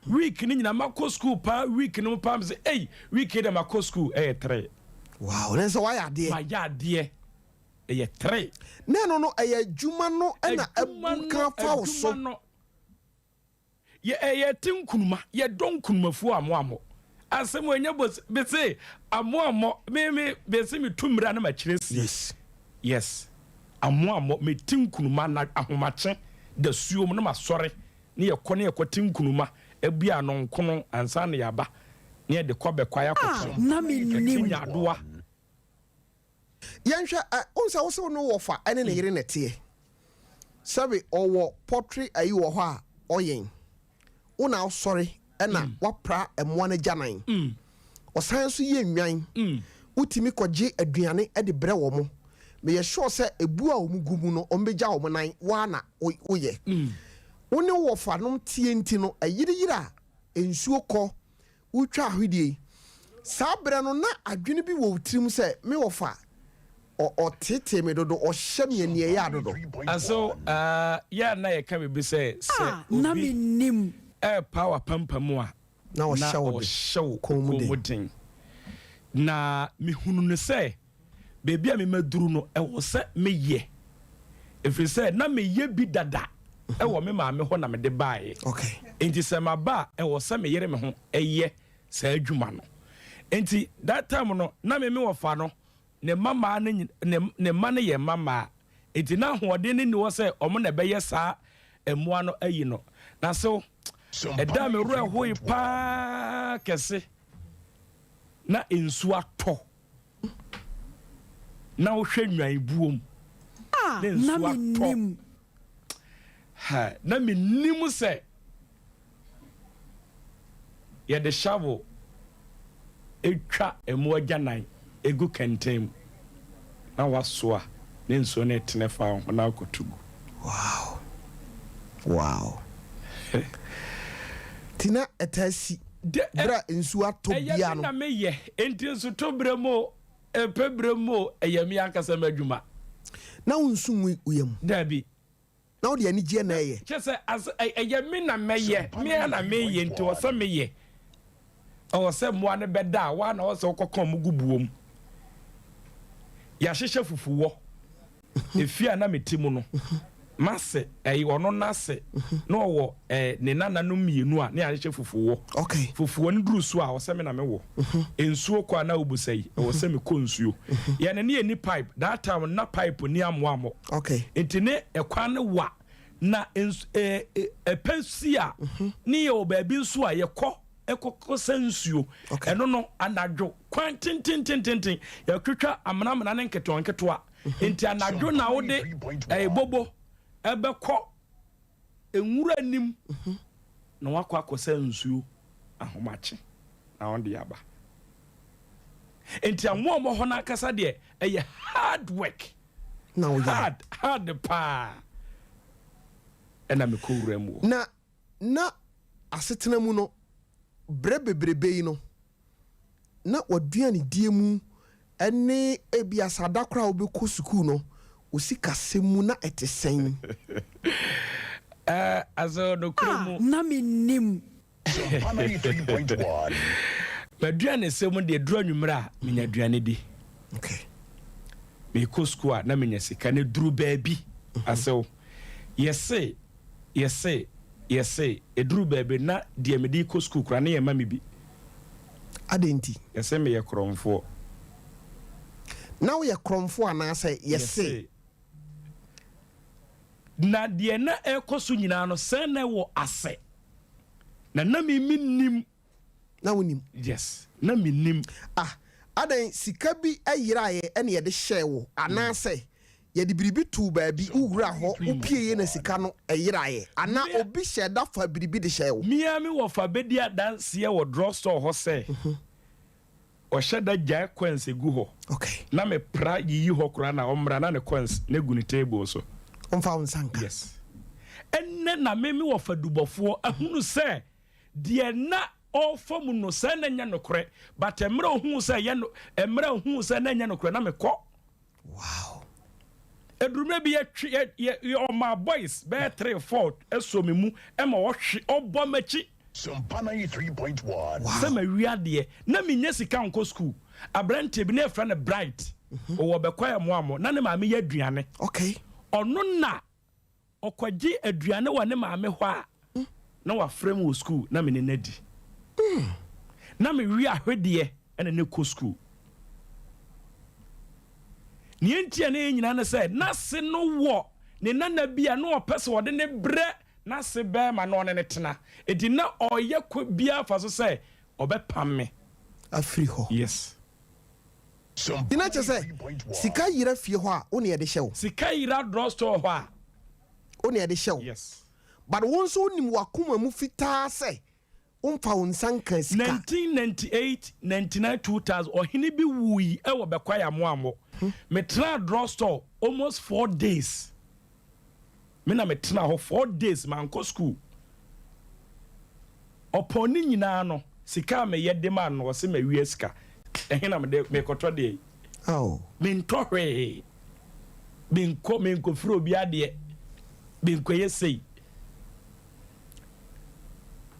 week ni nyina mako school pa week ni pa me say week de mako school 3 wow na so why ade ma ya ade 3 no adwuma no na abuka fa wo so ye tinkunuma ye donkunumafu amoamo asem anya be say amoamo me be say me tumra na ma kiresi yes amoamo me tinkunuma na ahomache da suom na masore ne ye kɔ ne ye kɔ tinkunuma ebia no nkono ansa na yaba ne de kɔ bekwa ya kɔ na me nim nyadoa Yansha onsa wo se no wo fa ene ne yere netie sabe owo pottery ayi wo ho a oyen una sorry ena wapra emwa na janan osan so ye nwan utimi koje aduane e de bre wo mo me ye sure se ebu a omugumu no ombeja wo nan wa na oye woni wo fa no tie nti no ayiriyira ensuo kɔ utwa ahwedie sabre no na adwene bi wo tirim se me wo fa o tete me dodo o hyem ye ya dodo aso ya na ye ka be se na Menim power pampamu a na o hyew komuden na me hunu ne se bebi a me maduru no e wo se me ye efiri se na me ye bi dada e wo me ma me ho na me de baaye okay enti se ma ba e wo se me yere me ho eye sa adwuma no enti that time no na me wo fa no ne mama ne ma ne ye mama enti na hoɔden ne ni wo se omo na bɛyɛ saa ɛmoa no ayi no na so ɛda me ro hoi pa kɛse na ensu atɔ na wo hwɛ nwan buom na Menim ha na Menim sɛ yɛ de shovel etwa ɛmoa gyanan egu kɛntɛn na wasoa ne nsuo ne tene fa ho na akotugu wow tina etasi bra nsuo atɔ bia no na me ye enti nsu to bremo pebremo eyemi akasa madwuma na unsu nwi uyam dabi na odi ani gie na eye chese as eyemi na meye me na me ye enti wo se me ye o se moa ne beda wa na wo se kokon mu gubuom ya hyehyɛ fufuwo efia na metimu no mase ono nase na wo ne nana no mienu a na ya hyehyɛ fufuwo okay fufuwo ne duru so a wo se me na me wo ensuo kwa na obusai wo se me konsuo ya ne ne pipe that time na pipe ni amoamo okay enti ne ekwa ne wa na pensia ne ye obabi nso a ye kɔ ekoko sensuo eno no anadwo kwan tintintintintin ya twetwa amana ne nketonketo enti anadwo na wo de bobo ebekɔ enwura nim na wakɔ akɔsa nsuo ahomache na on de aba enti amwo mo ho na akasa de eye hard work na wo hard pa ena me ko wura mu na asetena mu no bre bebrebe yi no na waduane die mu ene ebia sadakra obekɔ sukuu no osika semu na etesen azo no kromo na Menim 93.1 baduane semu de duro nwumra menya duane di okay me ko sukuu a na menya sika ne duru baabi aso yese eduru baabi na de me di ko sukuu kra na ye ma me bi adenti yese me ye kromfo na wo ye kromfo anase yese na de na ekoso nyina no sen na wo ase na Menim na wonim yes na Menim adan sika bi ayiraye ene ye de hye wo anase ye de biribi tu baabi uwura ho upie ye na sika no ayiraye ana obi hye da fa biribi de hye wo miami wo fa bedi adanse ye wo drugstore ho se o sheda jai coins egu ho okay na me pra yi ho kura na omra na ne coins na gu ni table so onfa unsanka yes enne na me wo fa dubofo ahunu se de na ofom no se na nya no kore but emra ohun se ye no emra ohun se na nya no kore na me kɔ wow edrume bi ye on my boys be 3-4 eso me mu e ma wo hwe obɔ machi Sumpana 3.1 se ma wiade na menya sika nko school abrante bi na efra na bright o wo be kwa mo na ne ma me ya aduane okay ono na okwaji aduane wa ne ma me hɔ a na wa frame wo school na me ne nadi na me wi ahwede ene ne ko school ni entia na nyina na say na se no wo ne nana bia na opese wo de ne bre na se be ma no ne tena edi na oye ko bia fa so say obepam me afiri ho yes Dina say sika yira fie ho a wo ne ye de hyew. Sika yira drugstore ho a wo ne ye de hyew. Yes. But won so nim wakoma mu fitaa say umfa unsanka sika 1998 99 2000 ohini bi wui e wo bekwa ya moamo me tra drugstore almost 4 days me na me tena ho 4 days man ko school oponi nyina no sika me yede man no se me wie sika ehina me koto de me ntohwe me nko fro bi ade me nko yesei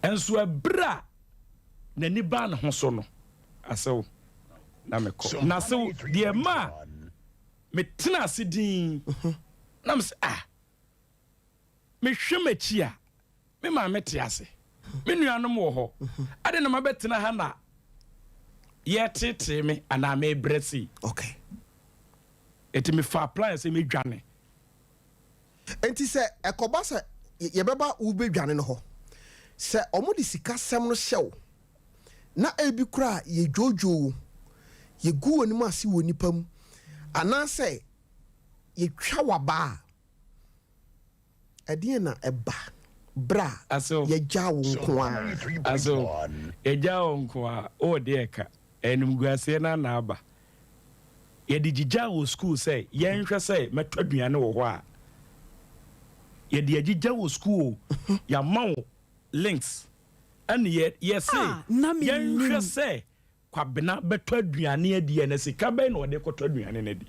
enso ebra na ni ban ho so no asew na me ko na sew de ma me tena asedin na me me hwe machi a me ma me te ase me nuanom wo ho ade na mabetena ha na ye tete me ana me bresi okay eti me fa plan se me dwane enti se ekoba se ye beba ube dwane no ho se omudi sika sem no hyew na ebi kura ye jojo ye gu woni ma si woni pam ana se ye twa waba adie na eba bra ye ja wo nko a aso ye ja wo nko a o de ka enum guase na aba ye di gija wo school say ye nhwe say metwaduane wo ho a ye di gija wo school ya mawo links and ye say ye nhwe say kwabena betwaduane adi na sika be na ode kotwaduane na di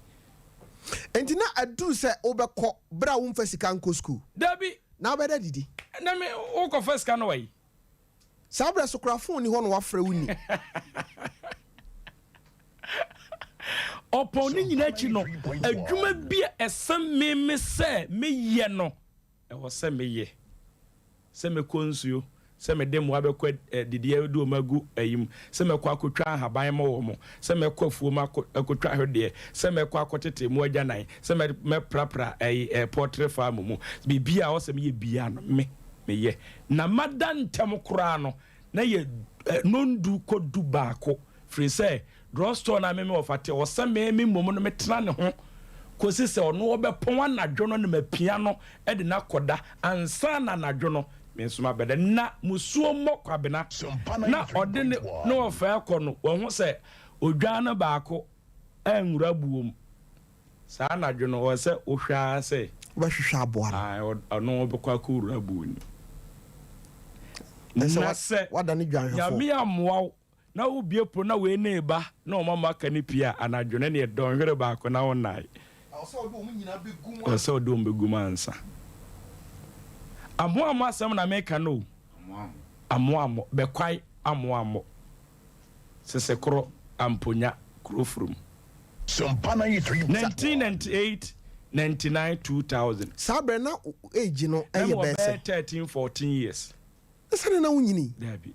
entina adu say obekọ bra wo mfa sika nko school dabi na obeda didi na me o ko first kan wai sabra sokra phone ni ho no wafra wuni oponi nyina chi no adwuma bia esem me se me ye no e wo se me ye se me konsuo se me dem wa bekọ didi edu magu ayim se me kwa akotwa haban mo wo mo se me kwa fuo ma akotwa hwede se me kwa akotete mu agyanan se me prapra portrait farm mu bibia wo se me ye bia no me ye na madan tem kura no na ye nondu kodu baako free say drugstore na me ofate wo se me momo no me tena ne ho kosi se ono obepon anadwo no na mapia no e de na koda ansa na anadwo no me suma bede na musuo mokwabena na ode ne no ofa akọ no wo ho se odwa na baako anwura buom sa anadwo no wo se ohwa se obehwehwa aboara ono obekwa akura buoni na se wada ne dwan hwefo ya me amwa na wo bie pro na we na eba na o mama ka ni pia anadwo ne don hwere baako na wonai o do mbegu mansa amo asem na meka no amo bekwai amo sesekro amponya krofrum 1998 99 2000 sabra na age no eye bese 13 14 years esane na wunyini dabi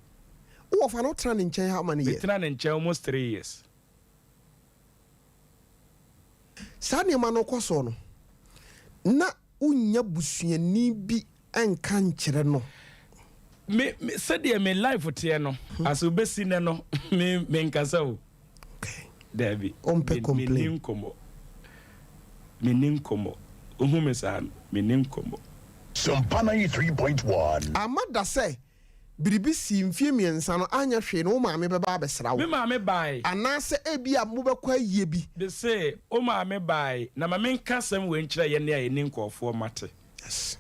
wo fa no tra ne nchen how many years tra ne nchen almost 3 years sane ma no koso no na unya busuani bi enka nkyere no me said me life tie no as obesi ne no me nkasa o okay dabi ompe complain menim komo ohume san menim komo Sompana 3.1 amada say biribi si mfie miensa no anya hwe no maame beba abesra wo me maame bai ana se ebi a mo bekwa yie bi de say o maame bai na maame nkasem we nkyira ye ne a ye ne nkofo mate yes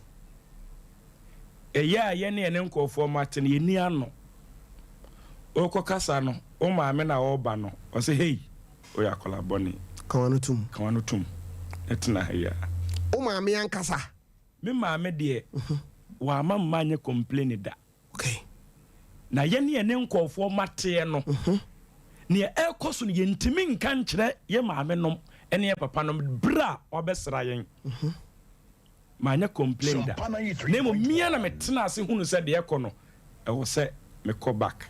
eya ye ne nkofo mate ne ni ano o kokasa no o maame na o ba no o say hey o ya kola boni kawanu tum etna ya o maame ankasa me maame de wa mamma nye complain da okay na ye ne nkofo mate no ne ekoso ne yentimi nka nkyere ye maame nom ene ye papa nom bra obesra yen manya complain da nemo mia na metena ase hunu se de ekono e wo se me call back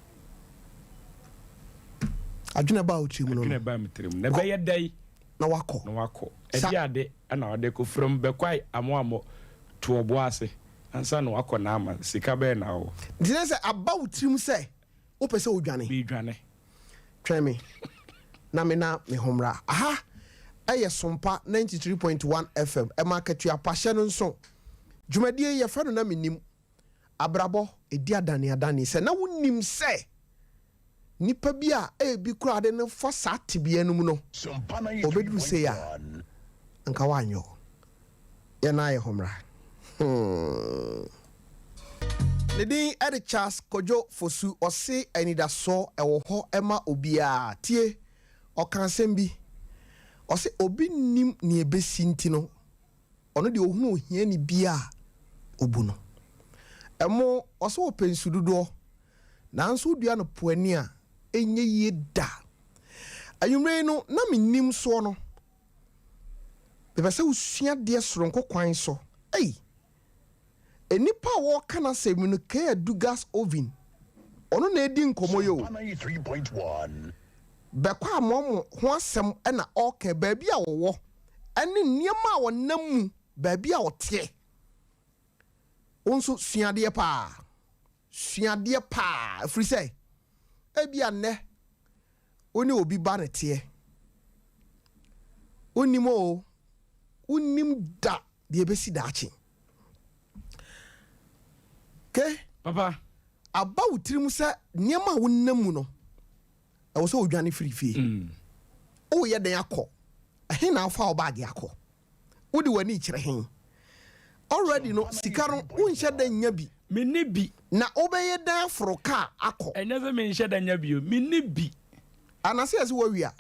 adwena ba otrimu no adwena ba metrim na be ye dai na wako e dia de na ode ko from be kwai amo to obo ase ansa no wako na ama sika be na wo dine se aba otrimu se o pese odwane bi dwane try me na me homra aha ɛyɛ sompa 93.1 FM ɛma katua pahye no nso dwumadie yɛ fa no na menim abrabɔ edi adane sɛ na wonim sɛ nipa bi a ebi kura de ne fa saa tibia no mu no obeduru sɛ ya anka wanyo yɛ na yɛ homra ne din Eric Charles Kojo Fosu ɔse anidaso ɛwɔ hɔ ɛma obia tie ɔka nsɛm bi ɔse obi nim ne ebesi nti no ɔno de ohunu ohia ni bia obu no ɛmo ɔse opensu dodo nanso dua no poani a enye yie da anwumre no na menim so no bebe sɛ usua de soronko kwan so ei enipa wo kana sɛ mu no ka dugas oven ono na edi nkomo yo 93.1 bekwa amomo ho asɛm na ɔka baabi a wɔwɔ ɛne nneɛma a wɔnam mu baabi a wɔte onso suadeɛ pa afiri sɛ ebi anɛ oni obi ba ne te onimo unim da de besi daachi ke papa aba wutirim sɛ nneɛma wonam mu no ɛwɔ sɛ odwane firifie o yɛ den akɔ ɛhe na afa o bag akɔ wodi wani kyerɛ hen already no sika no wonhyɛ da nya bi minni bi na obɛyɛ dan foro ka akɔ ɛnyɛ sɛ menhyɛ da nya bi o minni bi anase ɛsɛ wawia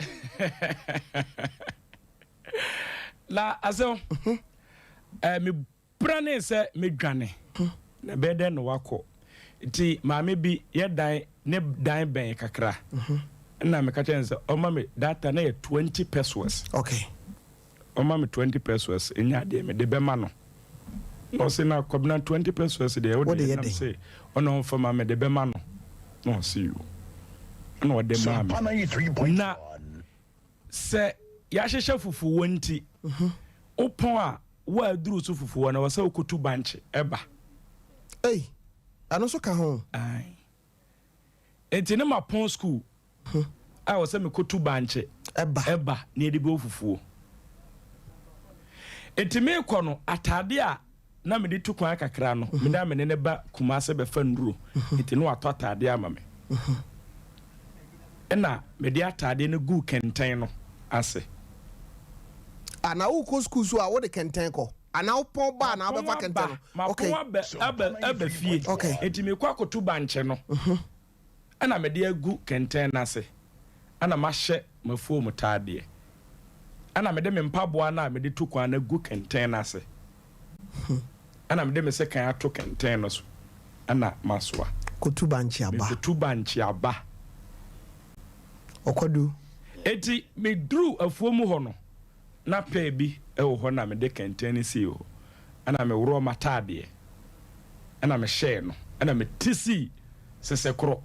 la asɛ me brane sɛ medwane na bɛdɛ no wakɔ nti maame bi yɛ dan ne dan bɛn kakra na meka kyɛn sɛ ɔma me data na yɛ 20 pesos okay ɔma me 20 pesos ɛnya deɛ me de bɛma no no se na kɔbna 20 pesos deɛ wo de nam sɛ ɔno mfa ma me de bɛma no no see you na ɔde ma me na sɛ yɛahyehyɛ fufuo nti wopɔn a woaduru so fufuo na wɔsɛ wokotu banche ɛba ei ano so ka ho ai enti ne mapɔn school a wɔsɛ mekotu banche ɛba na yɛde bɛ fufuo enti mekɔ no atade a na mede tu kwan kakra no meda me ne ba Kumase bɛfa nduro enti no watɔ atade ama me ɛna mede atade no gu kɛntɛn no ase ana wo ko school so a wo de kɛntɛn kɔ ana wo pɔn ba na wo bɛfa kɛntɛn no okay aba fie okay enti me kɔ akotu banche no ɛna mede agu kɛntɛn no ase ana mahyɛ mafuo mu tadeɛ ana mede me mpaboa na mede tu kwan na gu kɛntɛn no ase ana mede me sɛ kan ato kɛntɛn no so ana masoa kotu banchi aba okodu eti me dru afuo mu hɔ no na pɛ bi ɛwɔ hɔ na mede kɛntɛn no si hɔ ana me woro matadeɛ ana me hyɛ no ana me tisi sesekoro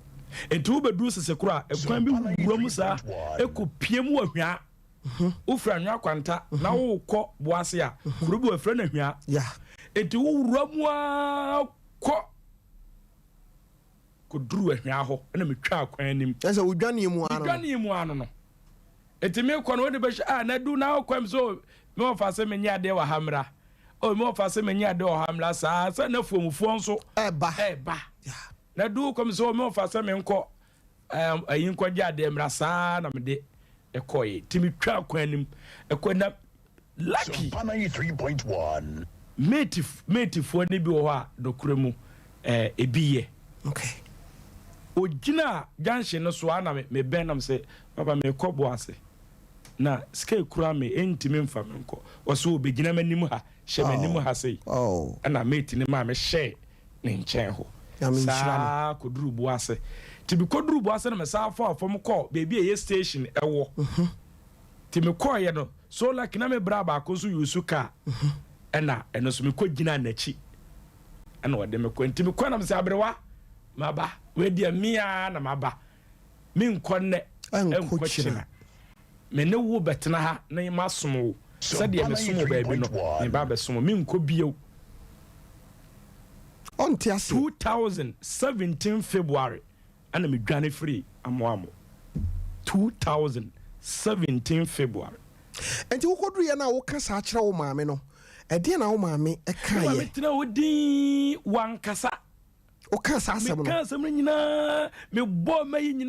enti wo bedru sesekoro a ekwan bi wura mu saa ekopie mu ahwa ufra anwa kwanta na wo kɔ boase a kuro bi wafra na hwa enti wo wura mu a kɔ kodru ahwa hɔ ana metwa akwan nim ɛsɛ wodwane mu ano no enti me kɔ no wo de bɛhwɛ a na du na kwam so me ofa se menye ade wa hamra o me ofa se menye ade wa hamra saa sɛ na fuomufuo nso ɛba na du kwam so me ofa se menkɔ ayin kɔ gye ade mra saa na me de ekoye timi twa kwanim ekona lucky 93.1 mate fo ne bi wo ha dokuremu ebiye okay ogina junction no so ana me benam se papa me kɔbo ase na scale kura me entimi mfa me nkɔ wɔso obegina manim ha hye manim ha sei ana mate ne ma me hye ne nkyɛn ho saa koduru bu ase tibi koduru bu ase na me saa fa afom kɔ baby eye station ɛwɔ timi kɔ ye no so like na me bra ba ko so yusu ka ɛna ɛno so me kɔ gina n'achi ɛna wɔde me kɔ ntimi kɔ na me se abrewa maba we dia mia na maba me nkɔ ne nkɔ kyina me ne wo betena ha na ma somo sɛ de me somo baabi no me ba be somo me nkɔ bio on tiase 2017 February ana me dwane free amo 2017 17 February. And you could read now, Cassatra, oh, mammy, no. A dear now, mammy, a kind of one cassa. O Cassa, me boy, me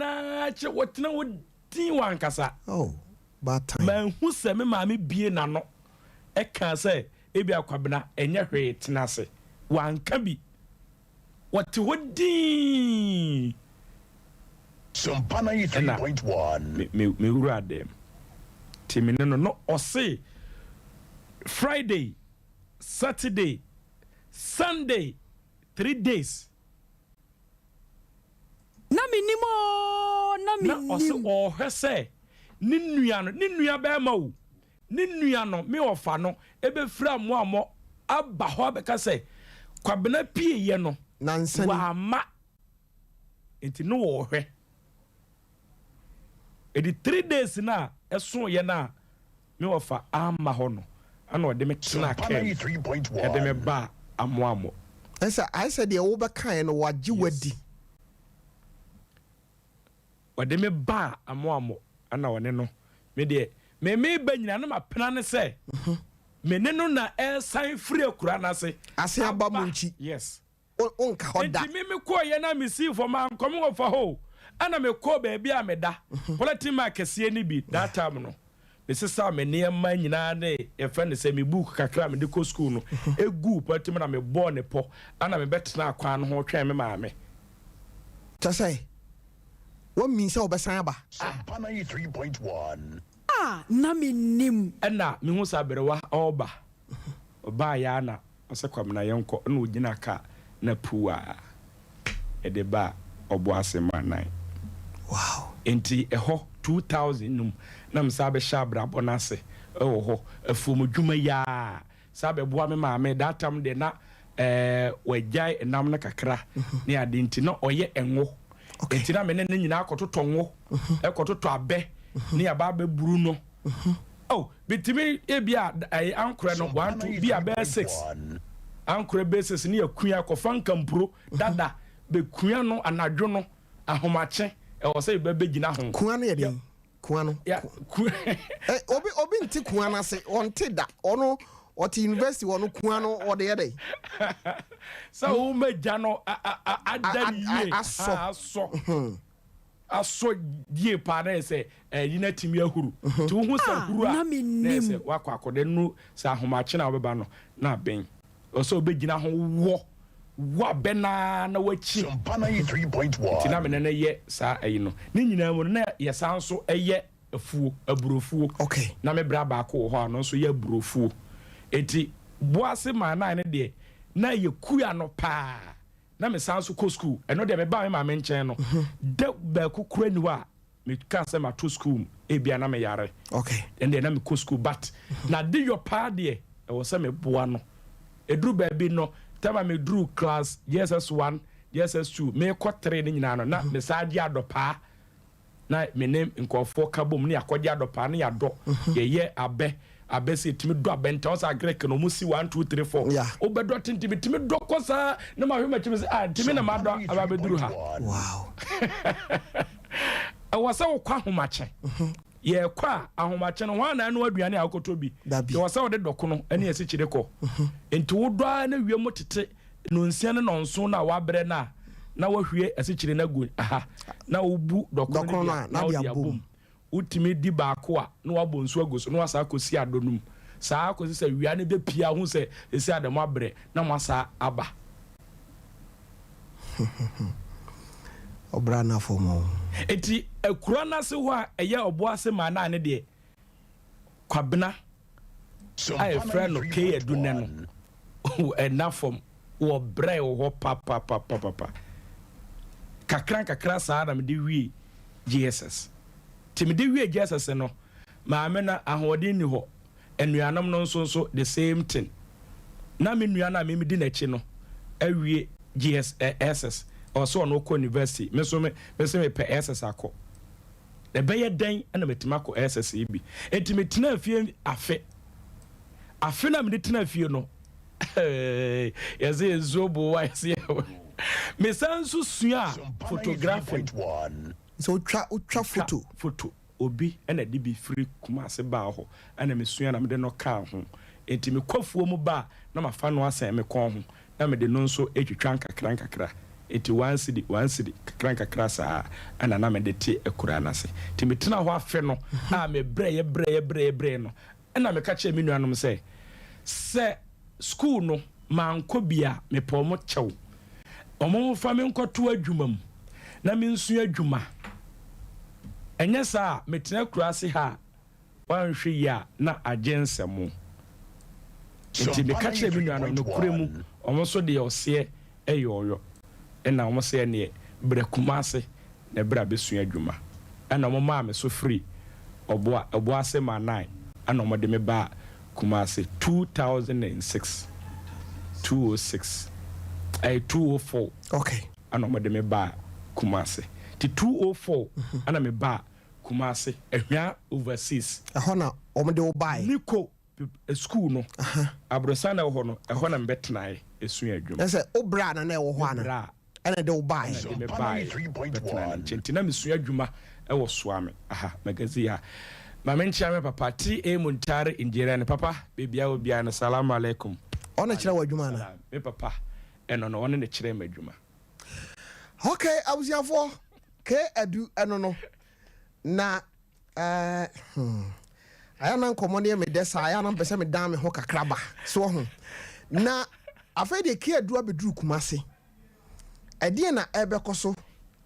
what no one cassa. Oh, bad time. Man, who said me, mammy, be nano. E can say, Ebia Quabna, and your rate, Nase. One can be. What would be? Sumpana 3.1. Me read them. Timino no or say Friday, Saturday, Sunday, 3 days. Na minimo, na minimo. O he say, ninuya be ma wo. Ninuya no me ofa no ebe fra mo amo aba ho be ka say kwabena pie ye no nansani wa ma enti no wo hwe. Edi 3 days na eso ye na me ofa ama ho no ana ode me tena kem ede me ba amo esa I said the over kind no waji wadi ode me ba amo ana one no me de me ba nyina na mapena ne se me ne no na sign free akura na se ase aba munchi yes on ka hoda enti me ko ye na me see for man come of for ho ana me ko ba bia me da politi ma kese ni bi that time no me sesa me ne ma nyina ne e friend say me book kakra me de ko school no egu politi na me bo ne po ana me betena akwan no ho twen me ma me ta say what means obesan aba Sumpana 3.1. Na Menim. Ena me hu sa berewa oba oba ya na osekwam na yenko na ogina ka na puwa e de ba obo asema nan. Wow. Enti eho 2000 num na msa be sha bra bonase ewo ho afumu dwuma ya sabe boa me ma me that time de na wajai enam na kakra ne ade enti na oye enwo enti na me ne nyina akototo nwo ekototo abe ne aba be buru no oh bitimi e bia ankure no 1 2 bia be 6 ankure basis ne akua kofa nkampuro dada be kua no anadwo no ahomache e wo say be gina ho kua no ye kua no ya obi nti kua na se onte da ono oti university wono kua no ode ye dey so o meja no adani aso die pa na se yina timi ahuru ti wo hu sa huru a na se wakwa akode nu sa ahomache na obeba no na ben o so obegina ho wo bena na wachi Sumpana 3.1. ti na me na ye sa ayi no ni nyina mu na ye san so eye afuo aburofuo okay na me bra ba ko ho no so ye aburofuo eti boase ma na ne de na ye kuya no pa na me san so ko school eno de me ba me ma me nchen no de ba ku kura ni wa me ka se ma to school e bia na me yare okay and then na me ko school but na de your pa de e wo se me boa no edru ba bi no tama me drew class JSS1 JSS2 me ko 3 ni nyina no na me sa di adopa na Menim nkofo kabom ne akogye adopa ne yado ye abe se timi do abenta osa grek no musi 1 2 3 4 obedo tintimi timi do kosa na ma hwema timi timi na ma do ababeduru ha wow awasa okwa homache ye kwa ahomache no wana anu aduane akoto bi ye wasa wode doko no ene ese kire ko enti wodo na wiem tete no nsia ne nonso na wabre na wahwie ese kire na gu aha na obu doko na dia bom utimi di baako a na wabonso agoso na wasa akosi adonum saa akosi se wiane be pia hu se ese adamo abre na mwasa aba obra na fomo eti ekura na se ho a eye obo ase ma na ne de kwabena ai friend no ke edune no enafom wo bre wo papa kakra saa na me de wi GSS timi de wi GSS no ma me na ahodin ni ho enuanam no nso the same thing na me nuana me di na chi no awie GSS also no ko university me so me pe SS akọ e be ye den na metima ko SS bi enti metina afie afe na me tina afie no yeze zobo wa yeze me sansu sua photography so ultra photo obi ena de bi free Kumasi ba ho ana mesua na me de no ka ho enti me kwafuo mu ba na mafa no asan me kon ho na me de no nso etwitwa nkakra enti one city kakra sa ana na me de te ekura na se ti me tena ho afe no a me brɛ no ana me ka che me nuanom se school no manko bia me pɔ mo kyɛw omo fa me nkoto adwuma mu na me nsu adwuma enye sa me tena kura se ha wanhwe ya na agensɛmo enti me ka che me nuanom no kure mu omo so de ɔse ɛyɔyɔ ɛna omo se ne brɛ Kumasi na brɛ besua adwuma ɛna omo ma me so free oboa se ma 9 ɛna omo de me ba Kumasi 2006 206 204 okay ɛna omo de me ba Kumasi ti 204 ɛna me ba Kumasi ehwa overseas ɛhɔ na omo de wo bai Nico school no abrosan na ho no ɛhɔ na mbetnae esua adwuma ɛsɛ obra na ɛwɔ hɔ ana ɛna de wo bai me bai betnae na mesua adwuma ɛwɔ soame magazine ha mama nchia me papa ti muntare injera ne papa bebia obia na salamu alaikum ona kyerɛ wa adwuma na me papa ɛno no one ne kyerɛ ma adwuma okay abusiafo ke adu ɛno no na aya na nkomo ne me desa aya na mpese me dan me ho kakraba so ho na afei de ke adu abeduru Kumasi ɛdeɛ na ɛbɛkɔ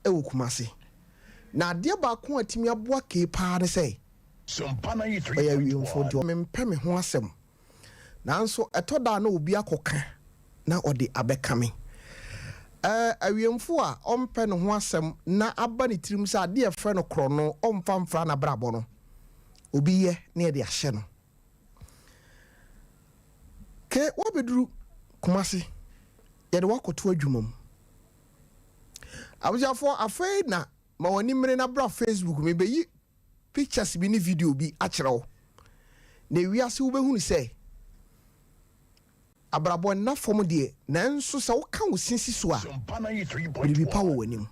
ɛwɔ Kumasi na adeɛ ba ko atimi aboa ke paa ne sɛ Sompana ɔyɛ wiemfo de me mpɛ me ho asɛm nanso ɛtɔda na obi akɔka na ɔde abɛka me awiemfo a ɔmpɛ ne ho asɛm na aba ne tirim sɛ adeɛ fɛ no korɔ no ɔmfa mfra na brabɔ no obi yɛ ne yɛde ahyɛ no ke wabeduru Kumasi yɛde wakɔto adwuma mu abusiafo afei na ma wani mmere na bra Facebook me beyi pictures bi ni video bi akyerɛ wo na wiase wo behunu sɛ abrabɔ na fom de nanso sɛ wo ka wo sinsi so a bi pa wo wanim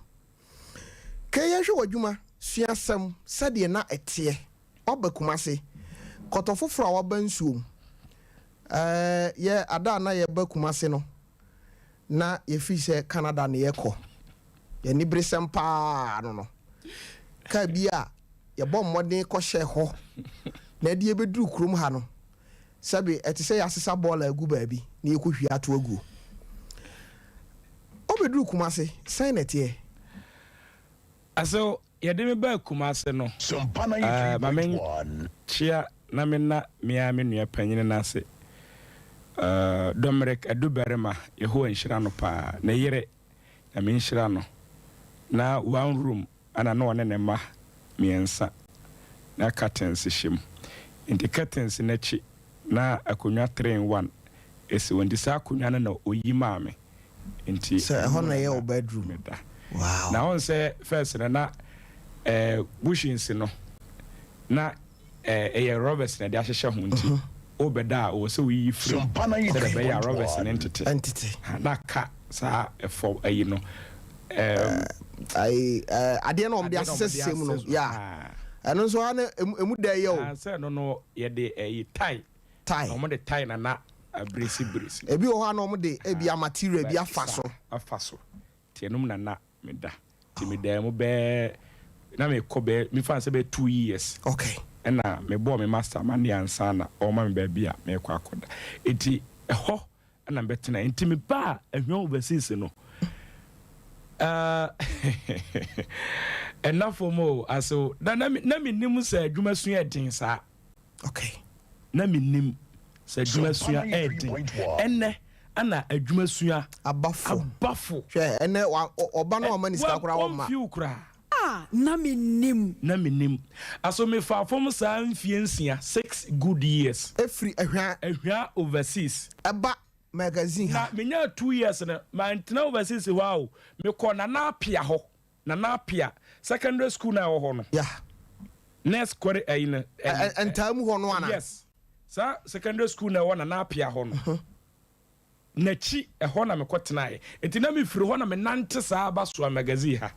ke yɛhwɛ wadwuma suasɛm sɛdeɛ na ɛteɛ ɔba Kumasi kɔtɔ foforo a waba nsuom yɛ ada na yɛ ba Kumasi no na yɛfi sɛ Canada na yɛkɔ yɛni bresem pa no ka bia yɛbɔ mmɔden kɔhyɛ hɔ na de yɛbɛduru kurom ha no sɛbe ɛte sɛ yɛasesa bɔɔla agu baabi na yɛkɔhwie ato agu ɔbɛduru Kumasi sɛn na ɛteɛ aso yɛde me ba Kumasi no mamen chia na me na mea me nua panyine na ase Dominic adubarema yeho nhyira no pa na yere na me nhyira no na one room ana no one ne ma miensa na curtains hyem indi curtains na chi na akonwa 3 in 1 esi wondi sa akonwa na oyi maame nti sɛ ɛhɔ na yɛ o bedroom da wow na on sɛ first na bushings no na Roberts na de ahyehye ho nti obeda o sɛ oyi free sɛ be ya Roberts na entity na ka sa efo ayi no adeɛ na ɔmde asesɛ mu no ya ɛno nso ha na emu da yɛ o sɛ no yɛde tie na ɔmo de tie na abresi ebi wɔ hɔ na ɔmo de ebi a material bi afa so tie nom na meda tie meda mu bɛ na me kɔ bɛ me fa sɛ bɛ 2 years okay ɛna me bɔ me master man de ansa na ɔma me baabi a me kɔ akɔda enti ɛhɔ ɛna mbɛtena enti me ba ahwɛ overseas no enough for more aso na menim sɛ adwuma sua ɛden saa okay na menim sɛ adwuma sua ɛden ɛnɛ ana adwuma sua abafo hwɛ ɛnɛ ɔba no ɔma ni sika kora ɔma fiu kora na menim aso me fa fom saa mfie nsia 6 good years every ahwa overseas ɛba magazine ha na menya 2 years na mantena overseas wow me kɔ na apia hɔ na apia secondary school na hɔ no yeah next quarter ayina entamu hɔ no ana yes sa secondary school na hɔ na apia hɔ no na chi ɛhɔ na me kɔtenae enti na me firi hɔ na me nante saa ba so magazine ha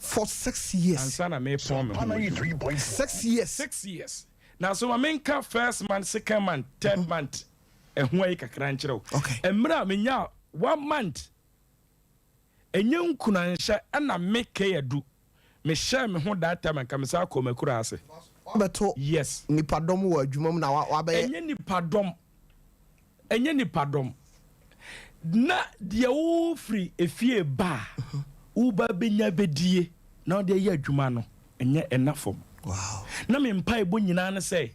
for 6 years. Ansana me pon me. Pana 3.1. 6 years. 6 years. Now so my menka first month, second month, third month. Ehwa yi kakra nkyerɛ. Okay. Emra me nya 1 month. Enye nkuna nhye ana meke yadu. Me share me ho that time nka me sa akɔ makura ase. Beto. Yes. Nipadom wo adwuma mu na wa be. Enye nipadom. Na de wo free efie ba. Wo ba benya bedie. Na de ye adwuma no enye enafom. Wow. Na me mpa ebo nyina ne say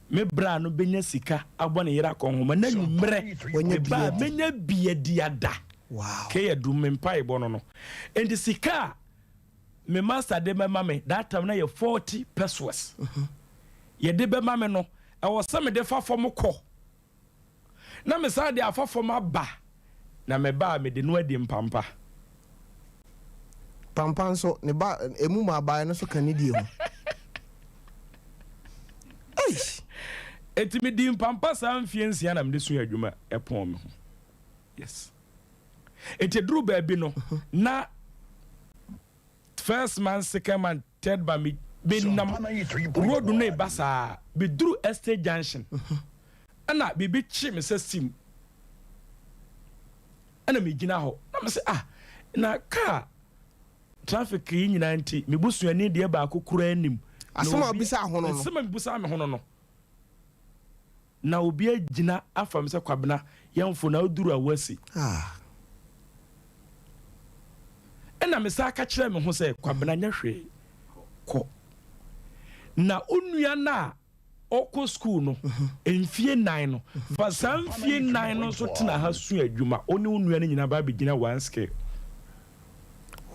me bra no benya sika abɔ ne yera kɔn ho ma na numre ba menya bie diada. Wow. Ke ya du me mpa ebo no. And the sika me master de me mame that time na ye 40 pesos. Ye de be mame no e wo se me de fa fom kɔ. Na me sa de afa fom aba. Na me ba me de no adi mpampa. Pampan so ne ba emu ma ba no so kanidie ho. Eish. Etimi di mpampa sa mfiensia na me de su adwuma epon me ho. Yes. Eti dru ba bi no na first man, second man, third man be nam road no basa be dru estate junction. Ana be chi me sim. Ana me gina ho. Na me say na car traffic yi nyina nti me busuani de ba akokura anim. Asema bisa ho no. Asema me busa me ho no. Na obi agina afa me say kwabena yemfo na oduru awasi. Ena me sa ka kire me ho say kwabena nya hwe ko. Na onua na oko school no enfie 9 no fa sam fie 9 no so tena ha su adwuma oni onua na nyina ba be gina one scale.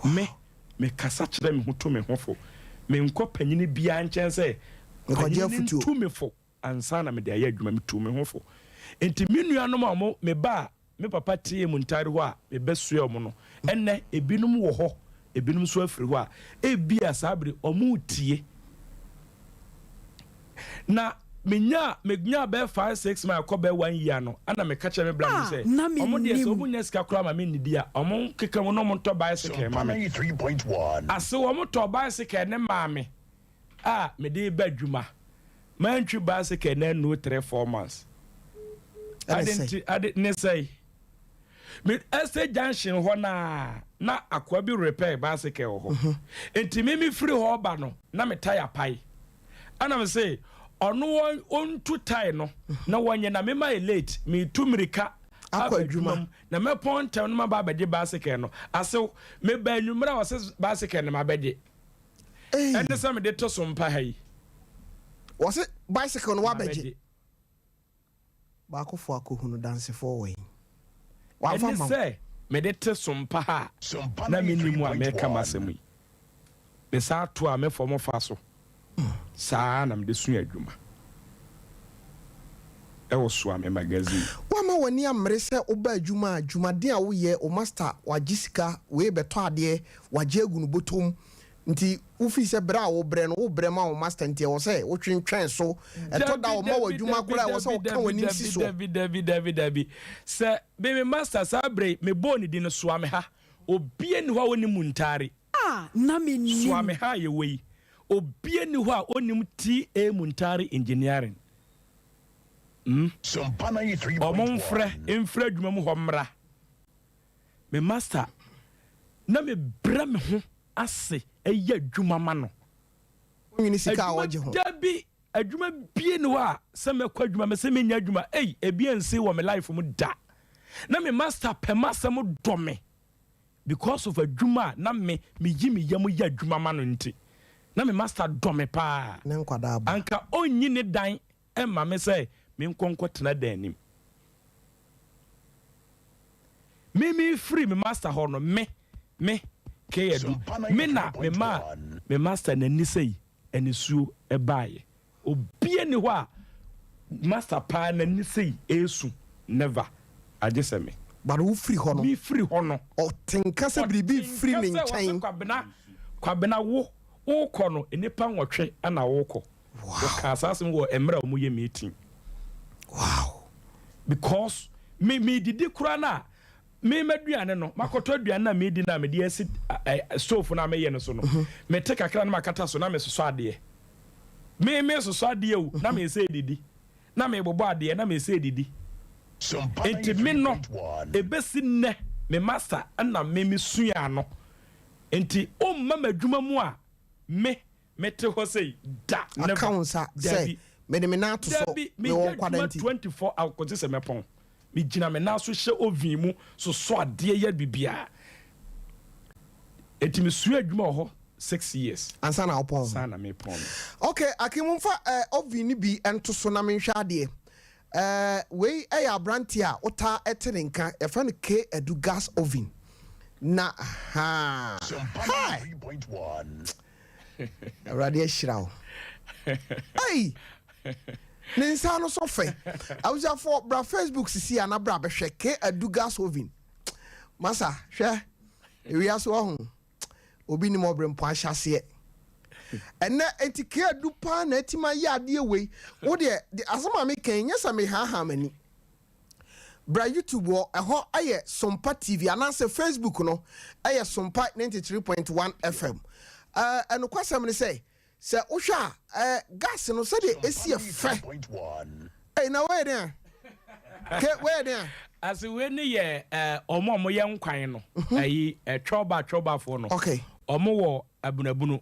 Me kasa kire me ho to me hofo me nkɔ panyine bia nkyɛn sɛ me kɔgye afutuo to me fo ansa na me de aye adwuma me to me hofo enti me nua no ma mo me ba me papa tie mu ntare ho a me besua mo no enne ebinum wo ho ebinum so afiri ho a ebia sabre omu tie na me nya be 5-6 ma akɔ be 1 year no ana me ka kyerɛ me bra me sɛ omo de so omu nya sika kora ma me nidi a omo keka mo no mo to bicycle ma me 3.1 ase omo to bicycle ne ma me me de ba dwuma man twi bicycle na no 3-4 months I didn't say me estate junction ho na akwa bi repair bicycle ho enti me free ho ba no na me tire pai ana me say ono on to tie no na wonye na me ma late me tumirika akwadwuma na me point no ma ba bede bicycle no asew me ba nwumra wose bicycle no ma bede ende se me de to so mpa hai wose bicycle no wa beje ba ko fo akohunu dance for way wa fa ma se me de to so mpa ha na me nimu a me ka masemu me sa to a me fo mo fa so saa na me de su adwuma e wo so a me magazine wa ma wani amre se oba adwuma adwumaden a wo ye o master wa gisika we beto ade wa je agunu botom nti ufi se bra wo bre no wo bre ma wo master nti wo se wo twentwen so eto da wo ma wa adwuma kora wo se wo ka wani si so David se be me master sabre me boni di no so ame ha obie ni ho woni muntare na me ni so ame ha ye wei obie ni ho a onim TA muntare engineering Sompana 3.1 omfra adwuma mu ho mra me master na me bra me ho ase eya adwuma ma no nyini sika woje ho dabi adwuma bie ni ho a se me kwa adwuma me se me nya adwuma ebi ense wo me life mu da na me master pe master mu do me because of adwuma na me yi me yam ya adwuma ma no nti na me master do me pa ne nkwada aba anka onyi ne dan e ma me say me nkonko tena dan nim me free me master ho no me ke yedu me na me master na ni say enisuo e baaye obie ni ho a master pa na ni say esu never agese me but wo free ho no me free ho no o tenka se bribi free me nchain kwabena wo kɔ no enipa nwɔtwe ana wo kɔ wo ka asasem wo emra mu ye meeting wow because me didi kura na me maduane no makoto aduane na me di na me di asi stove na me ye no so no me take akra na makata so na me soso ade me soso ade o na me se didi na me bobo ade na me se didi enti me no ebesi ne me master na me sua no enti o mama adwuma mu a me te ho sei da accounts say me de me na to so me won kwadenti 24 hours ko se me pon me gina me na so hye ovin mu so ade ye bibia enti me sua adwuma ho 6 years ansa na opon sana me pon okay akimumfa ovin ni bi ento so na me hwa ade we ya branti a ota etenenka e fa no K edu gas oven na ha 3.1 radio shiraw ai ninsa no so fe awuja for bra Facebook sisi ana bra be hwe K edu gas oven masa hwe ewi aso ho obi ni mo brempo ahyase ene entike adu pa na etima ya ade we wo de asama me kan nyesa me ha mani bra YouTube wo eho aye Sompa TV ananse Facebook no aye Sompa 93.1 FM eno kwasam ni say se wohwa gas no se de esi efe na we de ke we de as we ni ye omo ye nkwan no ayi choba fo no okay omo wo abunabunu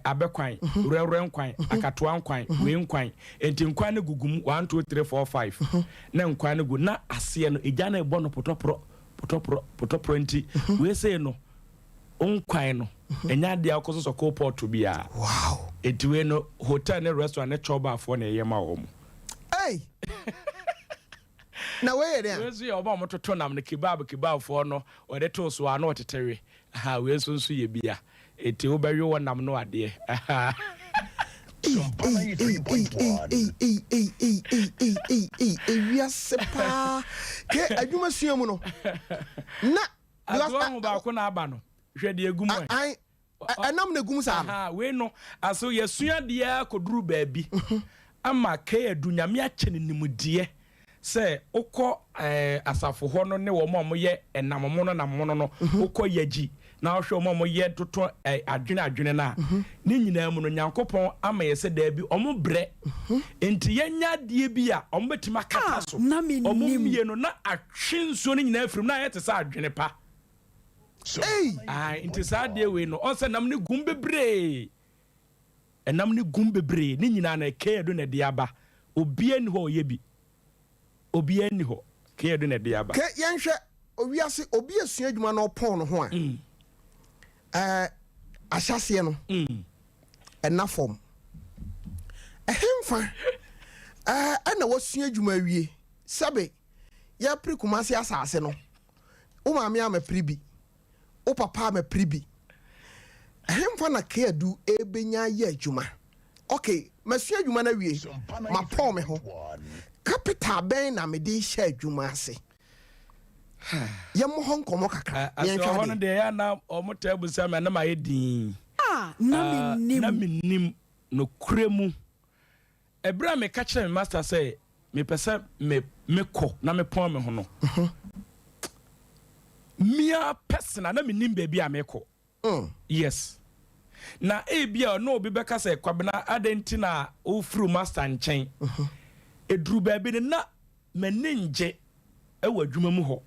abekwan rere nkwan akatoa nkwan we nkwan enti nkwan ne gugum 1 2 3 4 5 na nkwan ne gu na ase no eja na ebo no potopro enti we say no nkwan no enya de akoso so ko port bia wow enti we no hotel ne restaurant ne choba afo na yema wo mu hey na we there we so ye oba mo toto nam ne kebab fo no o de to so ana otetere ha we so ye bia eti wo bawe wonam no ade ewia sepa ke adwuma suamu no na aso ba ko na aba no hwe de egum ai enam na egum sa no we no aso ye sua de akoduru baabi ama ke adunyame akyene nimudie se ukọ asafo ho no ne wo mo ye enam mo no na mo no ukọ yaji na hwe mo ye toto adwene na ne nyina mu no Nyankopon ama ye se da bi omo bre enti yenya de bi a omo betima kata so omo mie no na atwenso ne nyina afrim na ye te sa adwene pa enti sa de we no on se nam ne gum bebre enam ne gum bebre ne nyina na ke do na de aba obie ni ho ye bi obi ani ho ke yedo na de aba ke yenhwe owiase obi asua adwuma na opon no ho a ahyase no ena form ehemfa ana wasua adwuma wie sabe ya prikumase asase no o maame ama pribi o papa ama pribi ehemfa na ke adu ebenya ya adwuma okay masua adwuma na wie ma pon me ho capital ben na me di sha adwuma ase ye mo hon komo kakra ye ntwa hono de ya na omo tabu sama na ma yedin na minim no kuremu ebra me ka kire me master say me pese me ko na me pon me ho no mia person na minim baby a me ko yes na ebia no obi beka say kwabena adenti na o fru master nchen edru baabi ne na maninje ewa adwuma mu ho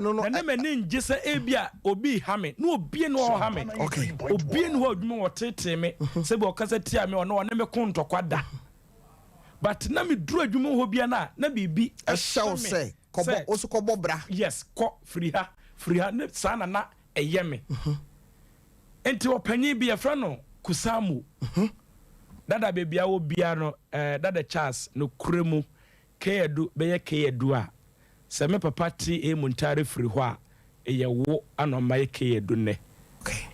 no na maninje se ebia obi ha me na obi no ho ha me okay obi no ho adwuma wo tete me se be okasa tia me ono ne me konto kwada but na me dru adwuma ho bia na bibi a show say kobo oso kobo bra yes ko free ha ne sana na eye me enti opanyi bia fra no kusamu dada bebia wo bia no dada Charles no kuremu keedu beye keedu a se me papa ti muntare firi ho a eye wo anoma ye keedu ne okay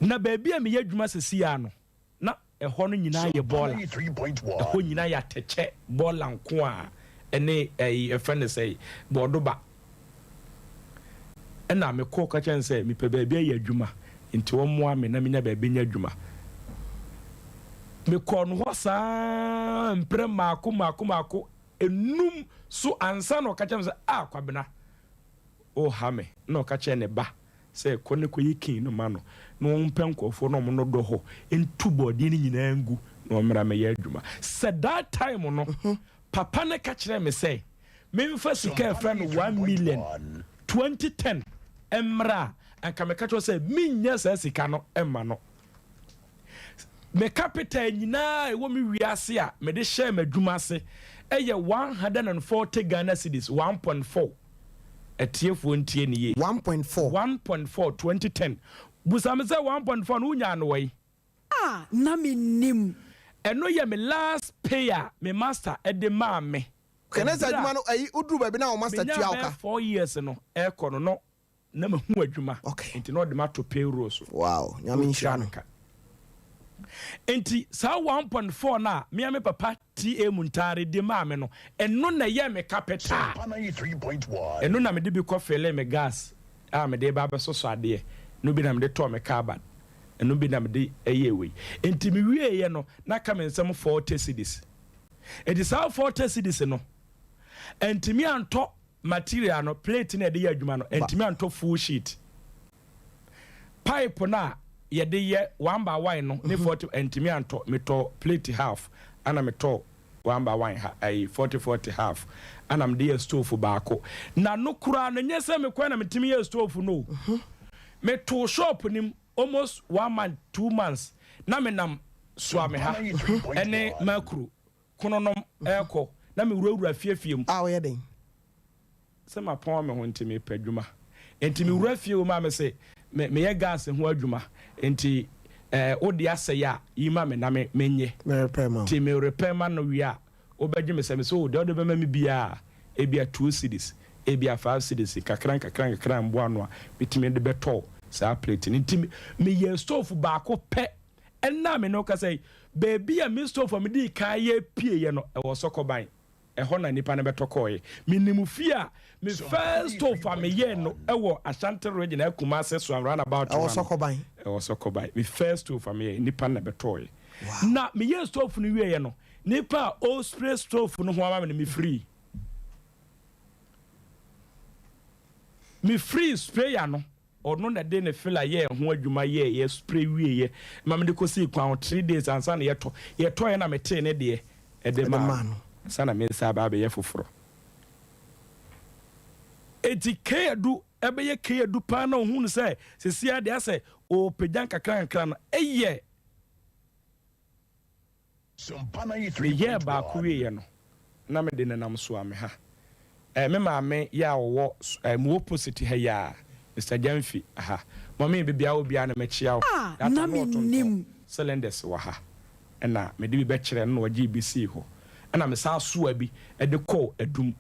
na bebia me yadwuma sesi ya no na eho no nyina ye bola eho nyina ya teche bola nko a ene friend say bodoba ena me ko ka chen say me pe bebia ye adwuma nti wo moa me na me nya bebia nya adwuma me kon ho sa mpre mako enum so ansa na okacha say kwabena o hame na okacha ne ba say kone koyi kin no ma no na won penkofo no mo no do ho entu body ni nyina ngu na omra me ye adwuma said that time no papa ne ka kire me say me fa sika friend 1 million 2010 emra anka me ka cho say minya sa sika no emma no me capital nyina e wo me wiase a me de share madwuma ase eye 140 Ghana cedis 1.4 etiefo ntie ne ye 1.4 2010 busame say 1.4 no nya no wai na Menim eno ye me last payer me master e de ma me kenesa adwuma no ayi udru ba bi na o master tua oka 4 years no e kono no na me hu adwuma enti no de ma to payroll so wow nyame nhira no enti sa 1.4 na me papa TA Muntare de ma me no eno na ye me capital 93.1 eno na me de bi ko fele me gas me de ba be so ade no bi na me de to me carbon eno bi na me de eyewe enti me wie ye no na ka me nsem 40 cedis enti sa 40 cedis no enti me anto material no plate na de ye adwuma no enti me anto full sheet pipe na ye de ye 1 by 1 no ne 40 enti me anto me to plate half ana me to 1 by 1 ai 40 half ana me de stove baako na no kura na nyese me kwa na metimi ye stove no me to shop nim almost 1 month 2 months na me nam so me ha ene makru kono no eko na me wurawura fiefiem wo ye den se ma pon me ho ntimi padwuma enti me wura fie ma me se me ye gas ho adwuma enti odi ase ya yima me na me menye me repair man ti me repair man no wi a obegye me se me so de be ma me bia e bia 2 cedis e bia 5 cedis kakran mbo ano a bitimi de beto sa plate enti me ye stove baako pe enna me no ka say baby a me stove me di kan ye pie ye no e wo sokoban e ho na nipa na betokoye Menim fia me first stove me ye no e wo Ashanti region e kuma se so around about e wo sokoban me first stove me ye nipa na betoye na me ye stove no wie ye no nipa o spray stove no ho ama me free spray ya no ono na de ne feel ye ho adwuma ye spray wie ye ma me de ko si kwa 3 days ansa na ye to ye na me te ne de e de ma sana me nsa ba be ye foforo etikedu ebe ye kedu pa na ohun se sesia de ase o pejan kakran no eye ye ba ko wie no na me de nenam so ame ha me ma me ya wo mo opposite ha ya Mr. Jamfi aha mami bibia obia na me chia wo na Menim cylinders wa ha na me de bi be kire no GBC ho na me sa so abi e de call adum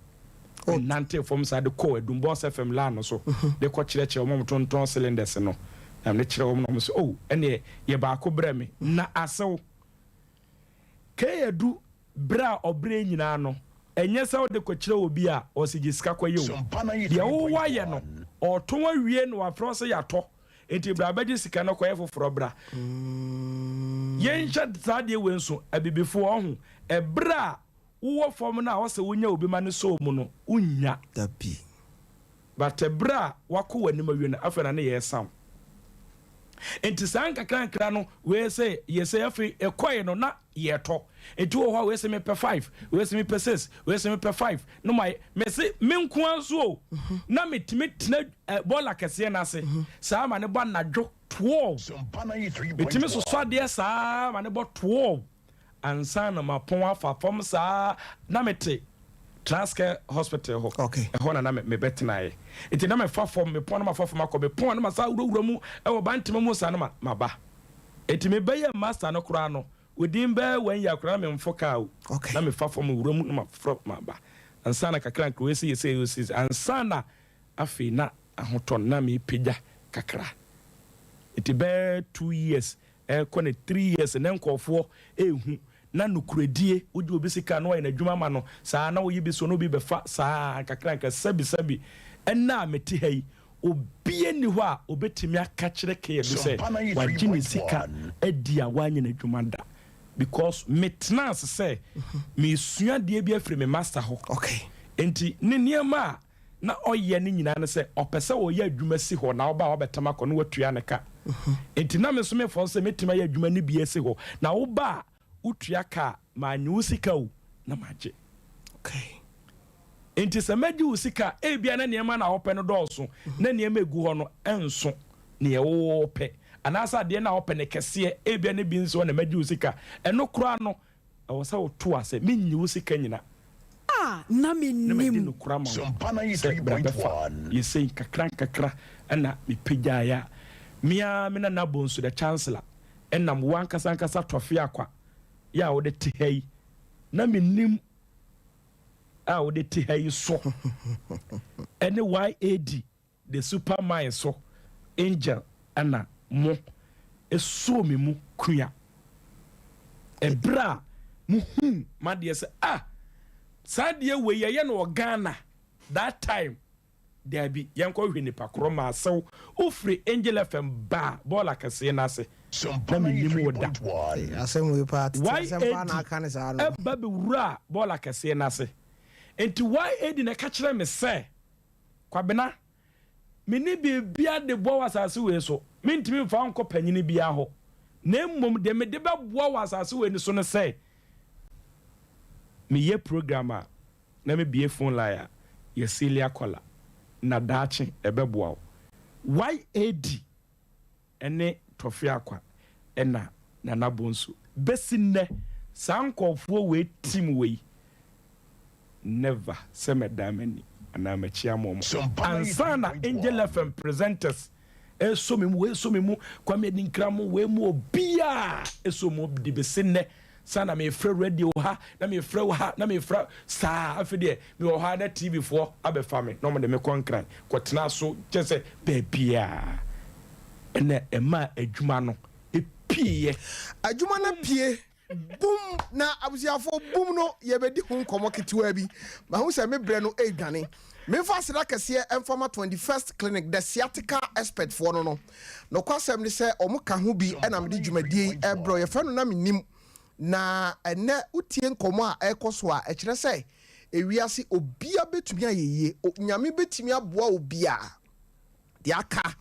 nante from sa de call adum boss FM la no so de ko kire kire mo tonton cylinders no na me kire wo no so oh ene ye ba ko bra me na asew ke edu bra obre nyina no enye sa wo de ko kire obi a o si gisika kwa ye o de wo wa ye no o to wa wie no afro se ya to enti bra ba gisika no kwa ye foforo bra yen hye sade we nso abibifo ho e bra wo form na wo se wonya obi ma ne so mu no unya dabi but e bra wako wani ma wie na afena ne ye sam enti san kakran no we say yese afi ekoye no na ye to enti wo ho we say me per 5 we say me per 6 we say me per 5 no my me say me nko anso na metime tena bola kese na se sa ma ne bo na dwo 12 metime so so de sa ma ne bo 12 ansa na mapon afa fom sa na mete Transcare Hospital ho ho na me betena ye enti na me fa fom me pon na fa fom akọ me pon na ma sa wura mu e wo bantime mu sa na ma ba enti me be ye master no kura no within be when ya kura me mfoka o na me fa fom wura mu na ma fro ma ba ansa na kakra nko we say ansa na afi na ahoton na me pija kakra enti be 2 years ko na 3 years na nkofo ehu na nukuredie odi obi sika no na adwuma ma no saa na wo yibi so no bi befa saa kakranka sabi enna meti hai obi eni ho a obetimi aka kire ke ye se wagini sika adi a wanye na adwuma da because metnance say me sua de bia free me master ho okay enti ne niema na oyɛ ne nyina ne sɛ ɔpɛsɛ oyɛ adwuma si ho na oba obetama kɔ no watua ne ka enti na me so me fo sɛ metima yɛ adwuma ne bia si ho na oba utua ka ma nyu sika o na magye okay enti sɛ magye wo sika e bia na niema na hopɛ no dɔɔso na niema egu hɔ no enso ne ye wo pɛ anasa de na hopɛ ne kɛse e bia ne bi nso na magye wo sika ɛno kora no ɛwɔ sɛ wo to ase me nyi wo sika nyina na Menim no kora ma Sampana 3.1 you say kakra ana me pagya ya mia me na bonsu the chancellor enam wankasa Tofiakwa ya wo de tehai na Menim a wo de tehai so ene YAD the superman so angel ana mo eso me mu kua ebra mu ma de se Sadia we ye no Ghana that time there be yanko hwe nipa kro ma asew ofre Angel FM ba bola kase na se Sampana 3.1 asem we part asem pa na aka ne sa no ba be wura bola kase na se enti YAD na ka kire me se kwabena me ni bia de bo wasase we so me ntimi fa nko panyini bia ho na mmom de me de ba bo wasase we ni so ne se me ye programmer na me bie phone line ye Celia Kola na dachi ebeboa YAD ene Tofiakwa ena na bonsu besinne sankofo we team we never se medamani ana machia mom ansana Angel FM presenters eso me mu kwa me dinkramo we mu obia eso mo di besinne sana me frɛ radio ha na me frɛ ha na me frɛ saa afide me wo ha na TV for abefa me no mo de me konkran kwotena so kyese baabia ene ema adwuma no epie adwuma na pie boom na abusiafo boom no ye bedi ho nkomo ketewa bi ma hu se me bre no edwane me fa sira kese Informa 21st clinic the sciatica expert for no kwasem ni se omo ka ho bi na me di dwumadie ebro ye fa no na Menim na ene utie nkomo a ekoso a ekire se ewiase obia betumi ayeye nyame betumi aboa obia de aka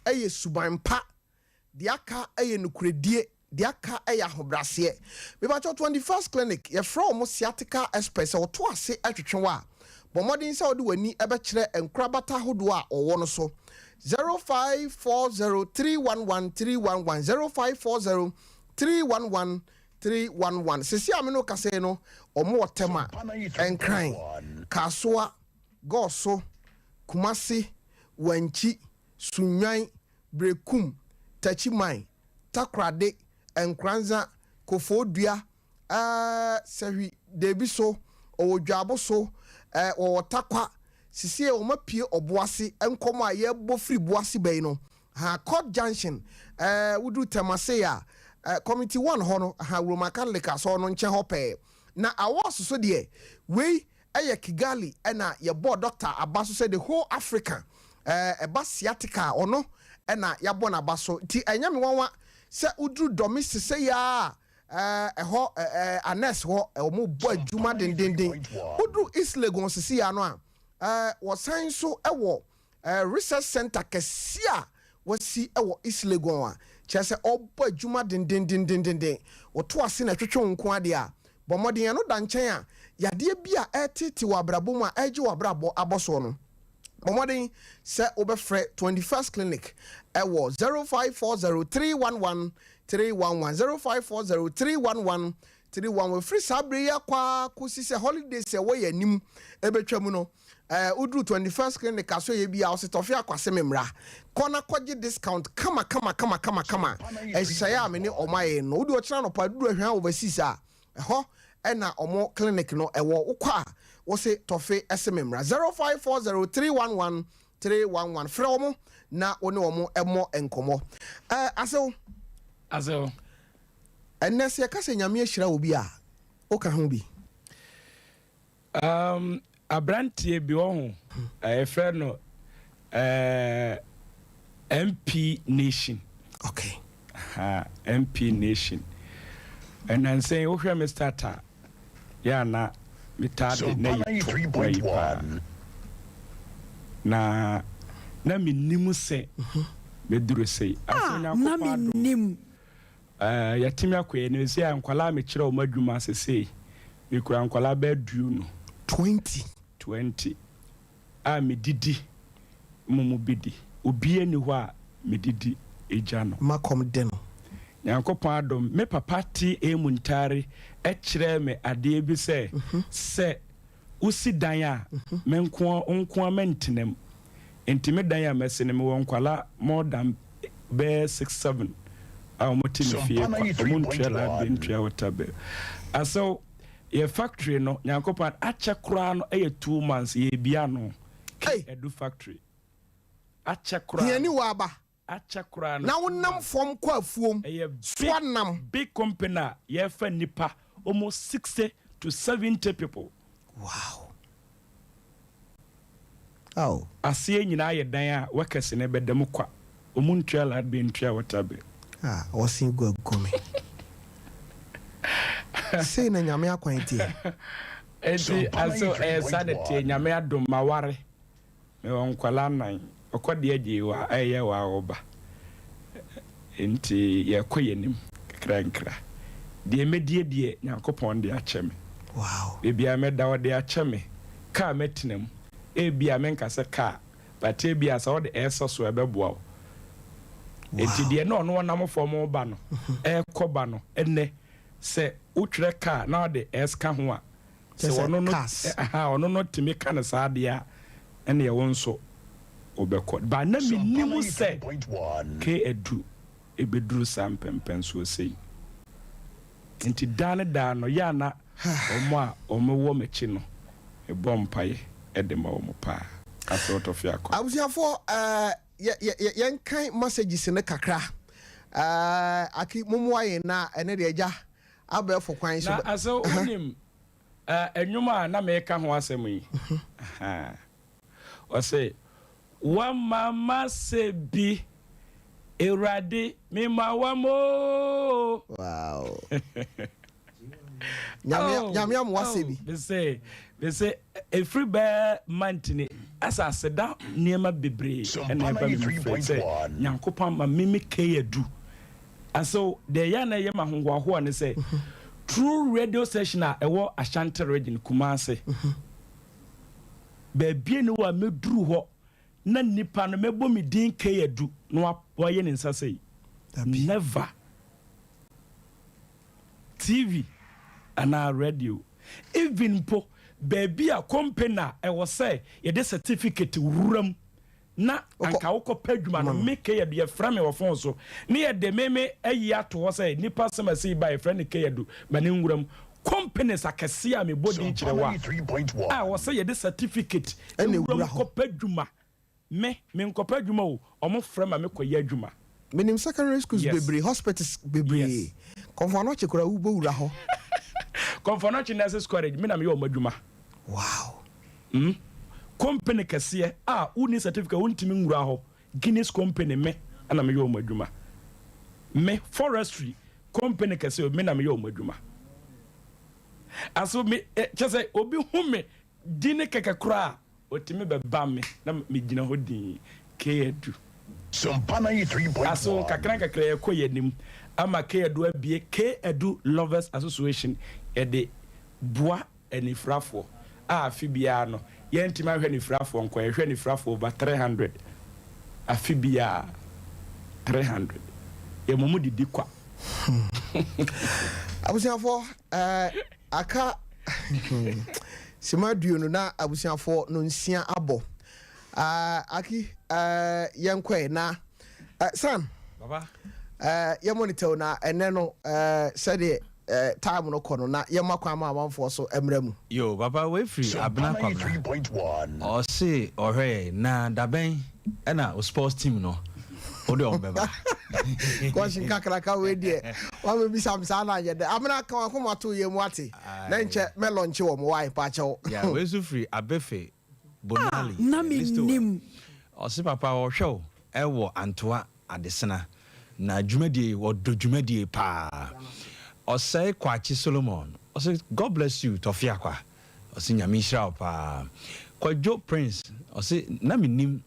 eye subanpa de aka eye nukuredie de aka eye ahobrase me ba 21st clinic ye from sciatica express o to ase atwetwewa bomodin se ode wani ebe kire enkrabata hodo a owo no so 0540311311 0540311311 sisi ameno kase no omo otema enkran kasoa goso kumasi wanchi sunwan brekum tachiman takrade enkranza kofodua sewi debiso owodwabo so owotakwa sisi o mapie oboase enkomo a ye bo free boase bei no ha court junction wudu temase ya committee 1 hono ha Roma Catholic aso no nche hope na awoso so de we eye Kigali na ye board doctor abaso say the whole Africa eba sciatica ono na ya bo na abaso ti enya me wanwa se udru domestic say ya ho anes ho omo bo adwuma dendenden udru East Lagos sisi ya no a wasan so ewo research center kesia wasi ewo East Lagos a chese obo adwuma dendenden oto ase na twetwe nko ade a bomoden no da nchen a yade bia etiti wabrabo mu a eje wabrabo aboso no bomoden se obefre 21st clinic ewo 0540311311 0540311311 free sabre ya kwa kusi se holiday se wo yanim ebetwa mu no udru 21st clinic aso ye bia o se Tofiakwa se memra kona kwaje discount kama ehya me ne omaye no udi o kira no pa duru ahwan overseas a ho ena omo clinic no ewo ukwa wo se Tofi ese memra 0540311311 frɛ omo na one omo emo enkomo asew enese ka se nyame ahira obi a o ka ho bi abrantie bi ohun efre no MP Nation okay MP Nation And then say, okay, me starter. Yeah, na me started na 3.1. Na Menim say, me duru say. Na Menim. Yatimi akwa ne say ankwala me kire o madwuma sese. Me kura ankwala be du no 20. Me didi. Mumu bidi. Obi ani ho a me didi eja no. Makom den. Nyankopon adom me papa ti emuntare e kire me ade bi se usi dan a me nko mentenem enti dan a mesene me wonkwala more than be 6-7 moti me fie muntrela bentua watabe aso ye factory no nyankopon acha kura no 2 months ye bia no edu factory acha kura ye ni waba achakura na wonam fom kwa afuom swanam big company ye fa nipa almost 60 to 70 people. Wow. Asiye nyina ye dan a wakase ne bedam kwa omuntua la be ntua watabe wasin go me say na nyame akwanti enti aso sanete nyame adom maware me won kwala nan okode agiwa eye wa oba enti ye koyenim krankra de medie Nyankopon de acheme bibia meda wode acheme ka metinam ebia menkase ka but ebia sa wode eso ebeboa enti de no wonam fom ba no ekoba no enne se utwere ka na wode eska ho a se wono no timi ka na sa de a enne ye wonso obekọ ba na Menim se ke edu ebeduru sampempen so sei enti dane no ya na omo wo mechi no ebompaye edema omo pa aso Tofiakwa abusiafo yenkan messages ne kakra aki momoaye na ene de agya abefo kwan so na aso onim enwuma na me ka ho asem yi o say wa mama se bi erade me ma wa mo wow nyame am wase bi they say every bear mantini asa seda niema bebre ena ba mi say Nyankopon ma mimi keyedu aso de ya na ye ma hongwa ho ne say true radio station a ewo Ashanti region Kumase be bie ne wa meduru ho na nipa no mebo mi din keyedu no waye ne nsa sei never TV and our radio even po baby a company e was say ye de certificate wuram na anka woko padwuma no make ye de fra me wo fon so ne ye de meme ayi ato ho say nipa sama sei ba e fra ne keyedu ba ne wuram companies akese a me body kirewa was say ye de certificate e wuram ko padwuma me nkopa adwuma o omo fra ma me koye adwuma Menim secondary schools bebre hospitals bebre konfano chekura ubo wura ho konfano chi nurses college me na me yo madwuma company kase uni certificate untimi nwura ho Guinness company me ana me yo madwuma me forestry company kase me na me yo madwuma aso me chese obi hu me dine kekakura otimi beba me na me gina ho din keyedu Sompana 3.1 aso kakra ekoyenim ama keyedu abie keyedu lovers association de boa enifrafo afibia no yentima hwe nifrafo nko hwe nifrafo over 300 afibia 300 yemumu didi kwa abusiafo aka simaduo no na abusiafo no nsia abo aki yankwe na san baba ya monitor na ene no said time no kono na ya makwa ma amanfo so emramu yo baba we free abna kwa 3.1 o se ohwe na daben na o sports team no o de ombeba kwashin kakraka we die wa me bi samsa na ye de amna kan akoma to ye mu ate na nche melonche wo mo wai pa chewo ya we so free abefe bonali na Menim o se papa o hwe ewo antoa adesena na dwumadie wo do dwumadie pa Osei Kwachi Solomon. Ose God bless you Tofiakwa. Ose nyame shira pa. Kwajo Prince. Ose na Menim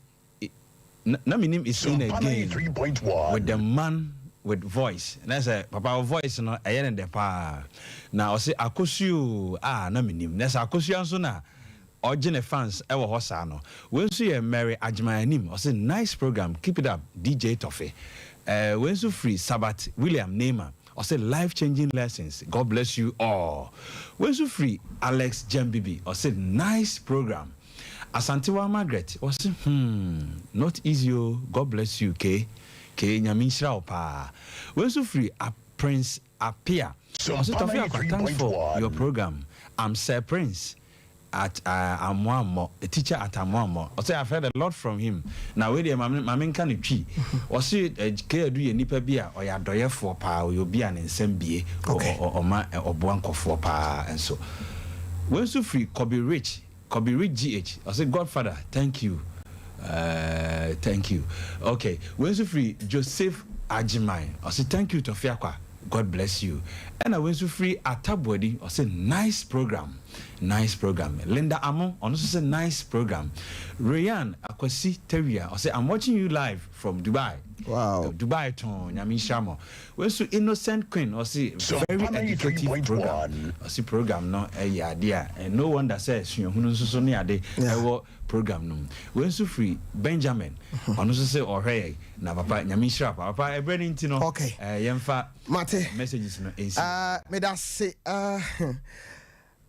is in again 3.1 with the man with voice. And I say papa voice no ayen de pa. Na ose akosu na Menim. Na say akosu anso na Origin fans ever hosano. When you Mary Menim, I say nice program. Keep it up, DJ Toffee. When you free Sabbath William Neymar, I say life-changing lessons. God bless you all. When you free Alex Jambibi, I say nice program. Asantewa Margaret, I say not easy. God bless you, K Nyamishra Opa. When you free a Prince Apia, I say Tofiakwa, thanks for your program. I'm Sir Prince at Amwamo, a teacher at Amwamo. I say I've heard a lot from him. Now, where the Mamin can tree, or see a care do you nipa beer or ya doye for pa, or you'll be an SMBA or Blanco for pa, and so. When so free, Kobe Rich GH. I say, Godfather, thank you. Thank you. Okay. When so free, Joseph Ajimai. I say, thank you, Tofiakwa. God bless you. And I went to free at Tabwadi. I said, nice program. Nice program. Linda Amon also said, nice program. Rayan Akwasi Teria. I said, I'm watching you live from Dubai. Wow. Dubai ton Yami Shamo. Went to Innocent Queen. I see very educative program. I see program no idea. And no one that says you know program no. Went to free Benjamin. I also say hey na papa Yami Shapa. Papa everything you know. Okay. Yemfa Mate messages no. Me that say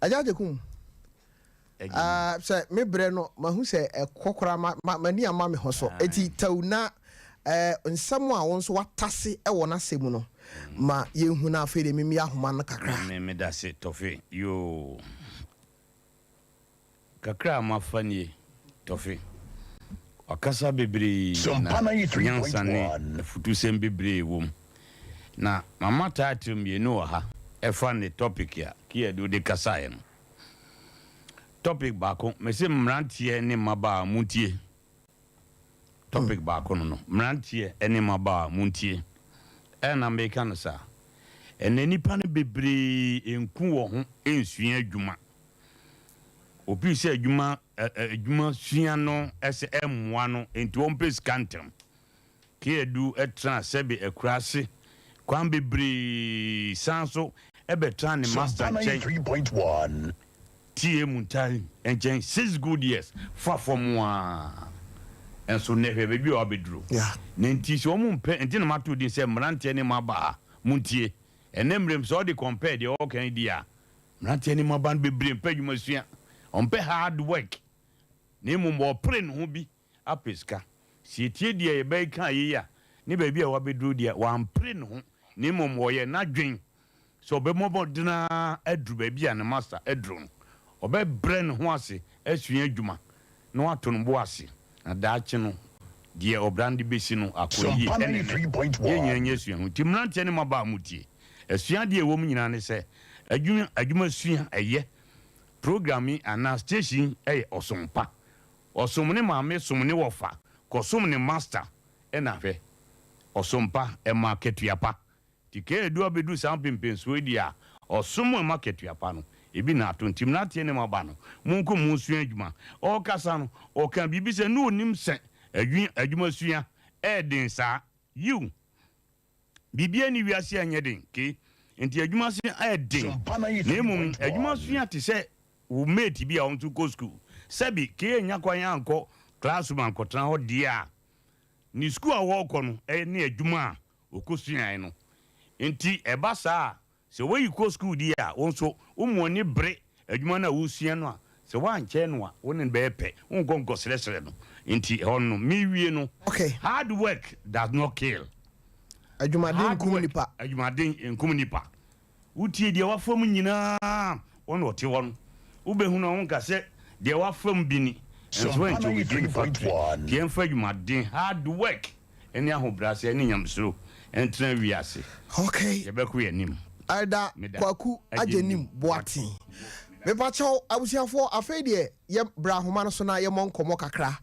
Ajajekum. Say me breno mahu say kokora mani ama me hoso. Eti tauna nsɛm a wɔn nso watase ɛwɔ n'asɛm no ma yɛnhu na afei de mimi ahoma no kakra me da se Tofi yo kakra ma fanie Tofi akasa bebre nyansa ne futusɛm bebre wom na mama title me no ha ɛfa ne topic ya ki do de kasa no topic baako me se mrantie ne maba mutie topic baako no mrantie ene maba muntie na meka no sa ene nipa no bebre enku wo ho ensua adwuma obi se adwuma sua no ese emmoa no enti won pes kantem ke edu etra sebe ekurase kwan bebre sanso ebetra ne master check 3.1 tie muntai enchen 6 good years fa from one. And so never baby or bedroom. Yeah. Nenti so mumpe enti na matu din se mrante ne maba muntie. Enemrem so de compare the all can dia. Mrante ne maba bebre mpadwuma sua. Ompe hard work. Ne mumbo pre no ho bi apeska. Si tie dia ye bai kan ye ya. Ne baby a wa bedru dia wa ampre no ho. Ne mumbo ye na dwen. So be mobo dina edru baby a ne master edru. Obe bre no ho ase asua adwuma. No ato no bo ase. Na daachi no die obrandi besi no akoyi yenyenye sua nti mrante ne maba mutie asua die wo nyina ne se adwuma sua eye programming ana station osompa osom ne maame som ne wofa kosom ne master na hwe osompa marketuapa tike edu abedu sampempenso dia osom marketuapa no ebi na atontim na tie ne maba no munko munsua adwuma o kasa no o kan bibi se no onim se adwuma sua den sa you bibi ani wiase anya den ke enti adwuma sua den na mum adwuma sua te se wo mate bi a on to go school sabi ke anya kwanya anko classroom anko tran ho dia ni school a wo ko no ne adwuma a okosua no enti eba saa se we go school dia wonso umoni bre adwuma na wusua no a se wanche no a wonen be pe ungongo sresre no nti honno mi wie no okay hard work does not kill adwuma den kumnipa adwuma den enkumnipa utie dia wafom nyina wono ote won ubehu no wonka se dia wafom bini enso encho we drink factory dia mfa adwuma den hard work eni ahobrase eni nyamsro entra wiase okay yebeku yanim Ada kwaku ajenim boati me pacho abusiafo afedie ye bra homa no so na ye monkomo kakra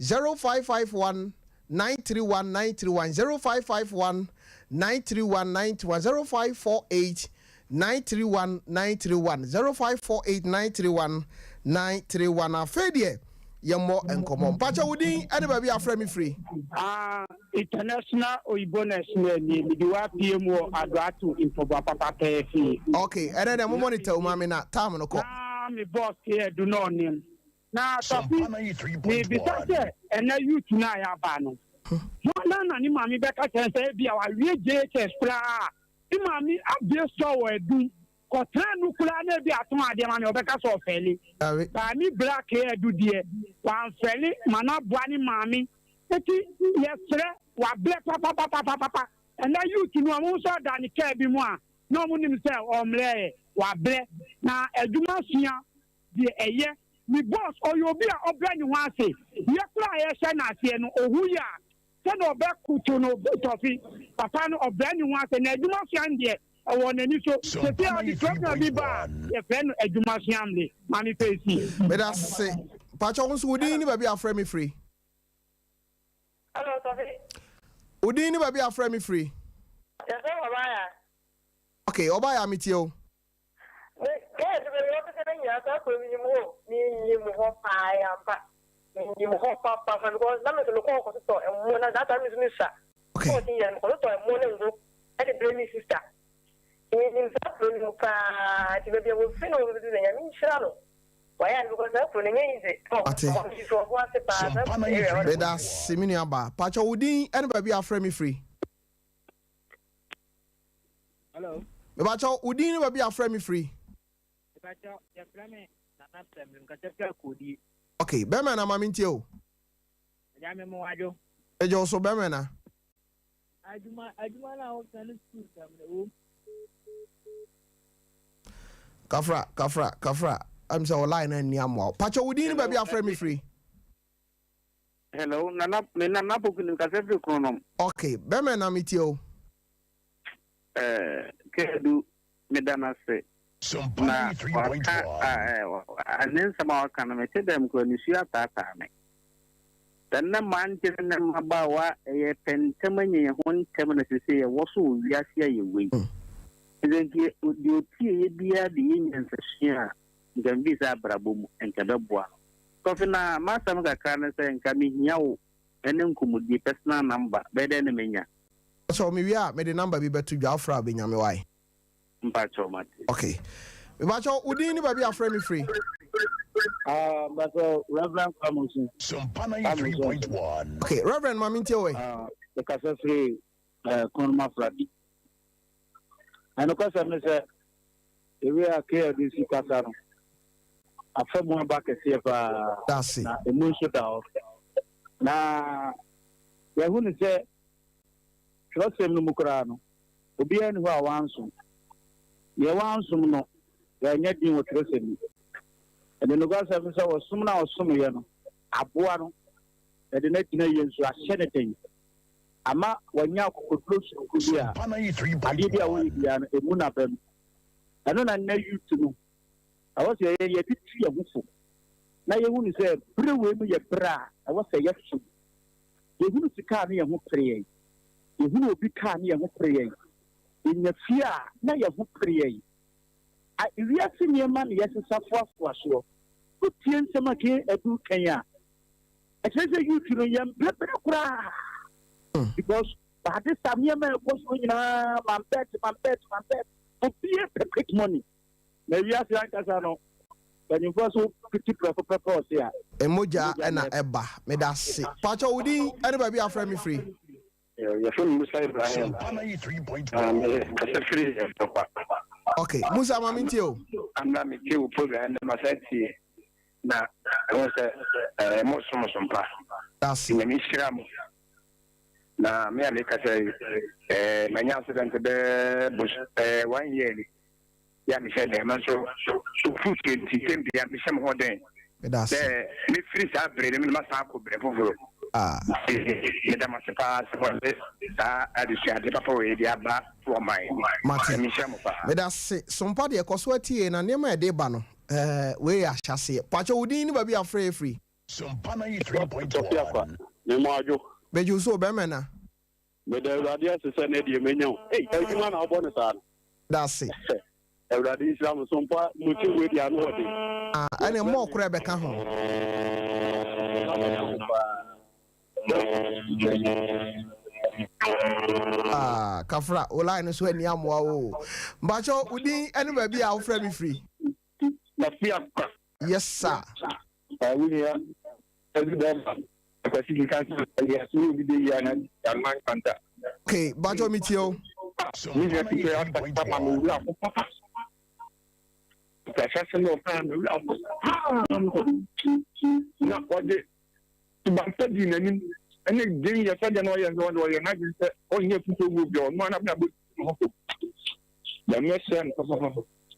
0551 931 931 0551 931 931 0548 931 931 0548 931 931 afedie yemo enkomo pacha wudin ade ba bi afra me free international oibones ni diwa PMO adwatu impobo papa pefi. Okay, ere dem monitor o mama na time no ko Me boss here do not name na Tofi me bisase ena youth na ya ba no na ni mami beka sense bia wa wie JHS pra ni mami abie so wa edu ko tranu kula na bia aton ade mami obeka so feli ba ni black here do die wan feli mana boa ni mami eti yesre wa black papa ena youth no mo so da ni ka bi mu a no mo nim se omle wa bre na adwuma sua de eye mi boss oyobi a obra ni ho ase ye kura ye hye na ase no ohu ya se no be kuto no Tofi papa no obra ni ho ase na adwuma sua de owo na ni so se ti a di program bi ba ye fe no adwuma sua mle mami face me da se pacha won so wudin ni ba bi afra me free Hello Tofi wudin ni ba bi afra me free yes obaya okay obaya metie o yes we want to say ya ta ko ni mo ho pa ya pa ni mo ho pa because na me to ko to e mo na that time is me sha okay ko ti ya ko to e mo na ngo e de brain sister ni za pro ni pa ti be bi wo fi no wo de ya mi shira no wa ya because that pro ni nze so wa se pa na be da simini aba pacha wudin ene ba bi afra me free hello me pacha wudin ni ba bi afra me free pacha ya frame na napsem nkatafia kodi okay bema na mami ntie o ya me mo ajo ejo so bema na ajuma na o kan school tamle o kafra I'm so line and niamwa pacha wudin ba bi afra me free hello nana poku nkatafia kronom okay bema na mitie o kedu medana se Somebody 3.1. And then some of can I say them going to see at that time. Then the man telling them about what a pentamony one terminus say was so we are here you wait. Then you see be the Indians share the visa brabum and Kadabua. Coffina, Master can say and coming yao and then come with the personal number better than me. So me we are made the number be better to Jafra Binyame why. Okay. Bacho udin ni ba bi afra me free. But Reverend Kamusin. Somebody 3.1. Okay, Reverend Maminti away. The Casa Free Konma Fradi. And of course I say we are care this Casa. I feel more back as if that's it. The moon shut out. Now we are going to say trust him no mukrano. Obi en who awanso. Ye wansum no ya nya din wo tresemi e de no ga se fe so sum na osum ye no aboa no e de na tina ye nsu ahye ne ten ama wanya kokotlo suku bia ade bia wo bia no emu na bam eno na na youth no awo se ye titi ye hufo na ye hu ni se bre we mu ye bra awo se ye su ye hu ni sika na ye ho pre ye hu obi ka na ye ho pre ye in the fear na ye ho pre I really see man yes safwa so put yen sama ke edu kenya I say you to yam pepper kura because but this time me was na man bet for pay quick money na we are saying kasa no when you first pretty proper here emoja na eba me da se pacho wudi anybody be afraid me free. Your phone Musa Ibrahim. Okay, Musa Mamintio. I'm not making you program and Masati. Now, I was a most pa. That's in the Mishram. Now, me, I say, my accident the bush 1 year. Yeah, me said, I'm so food to take the ambition more than that's the free bread and Masako bread. Madam Pass for this. I decided to papa we dia ba for my Martin. Me da se sompa de ekoswati na nema e de ba no we ya hyase. Pacho udin ni ba bi afre free. Somebody 3.1. Me mo ajo. Beju so be mena. Me da radio se se na de menyo. Eh, adwuma na obo ne sa. That's it. Everybody Islam so far mutu we dia no de. Ene mo kura be ka ho. Kafra ola no so ani amwa o. Mbacho udi ene ba bia wo fra me free. Tofiakwa. Yes sir. We here. Everybody. Because you can't see you be there and man kanta. Okay, Bajo Mitio. We have to get up papa. Professional family. Not what they to Bantadin and then getting your son and all your not oh, you have to move your man up. The mission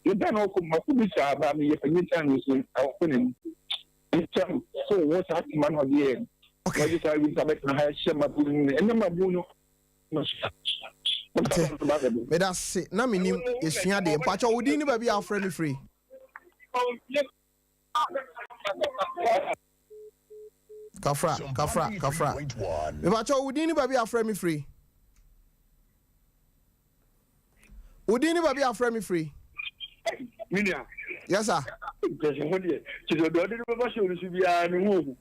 you don't know who is about me if you can use opening. So what's happening man of the end? Okay, you say we have a shema and the mabuno. Me da se na menim esua de mpacha wodi ni ba bia afra me free. Kafra. Me mpacha wodi ni ba bia afra me free. Wodi ni ba bia afra me free. Minia. Yes sir. Just one day. Chido do de ba show ni bia ni wo.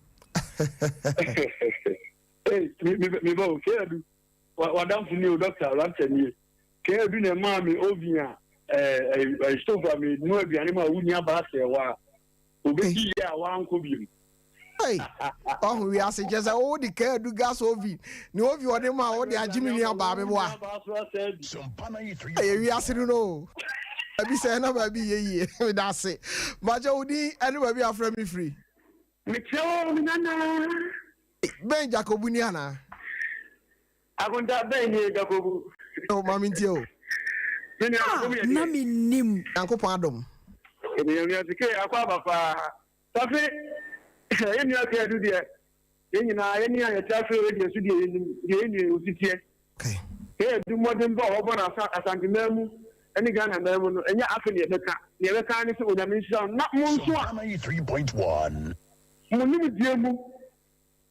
Hey, me ba o ke adu. Wadam funi o doctor Ramtani. Ke adu na ma me ovia stove me no aduane ma wunya ba se wa. Obi ya wa anko bi. Hey. Oh, we are suggest oh the ke adu gas ovi. Ni ovi o de ma o de agimi ni aba me boa. Hey, we are sitting no. Abi say na ba bi ye. Me da say. But you di any ba bi afra me free. Me tell nana. Ben Jacobu ni ana. Agonda ben ye Jacobu. Oh, mami ntio. Na Menim. Yankopon adom. Emi ya tike akwa bafa. Tafi emi ya ke du de. Eni na eni ya tafi radio su de eni ositie. Okay. Du modern ba obo na asante mamu. Eni Ghana mamu no enya afi ne beka. Ne beka ni se onyamin sha na mo nso a 93.1. Mo ni die mu.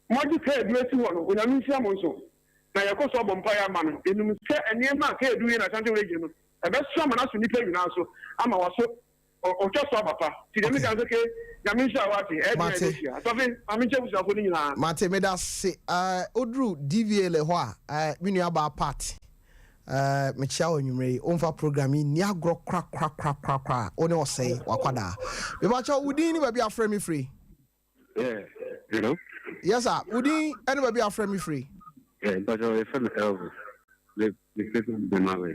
Mo di ke du esi wo no onyamin sha mo nso. Na yakoso bompa ya ma no enum se enema ka edu na asante radio no. Ebe so ma na so nipa nyina so ama waso o twa so papa ti dem kan so ke na mi sha wati e dey dia so fe ami che busa ko ni nyina mate me da se odru DVA le ho a me nua ba part me chia onwumre onfa program ni agro kra one o say wakwada me ba cha udin ni ba bia afra me free you know yes sir udin any ba bia afra me free but I feel Elvis the person the mawe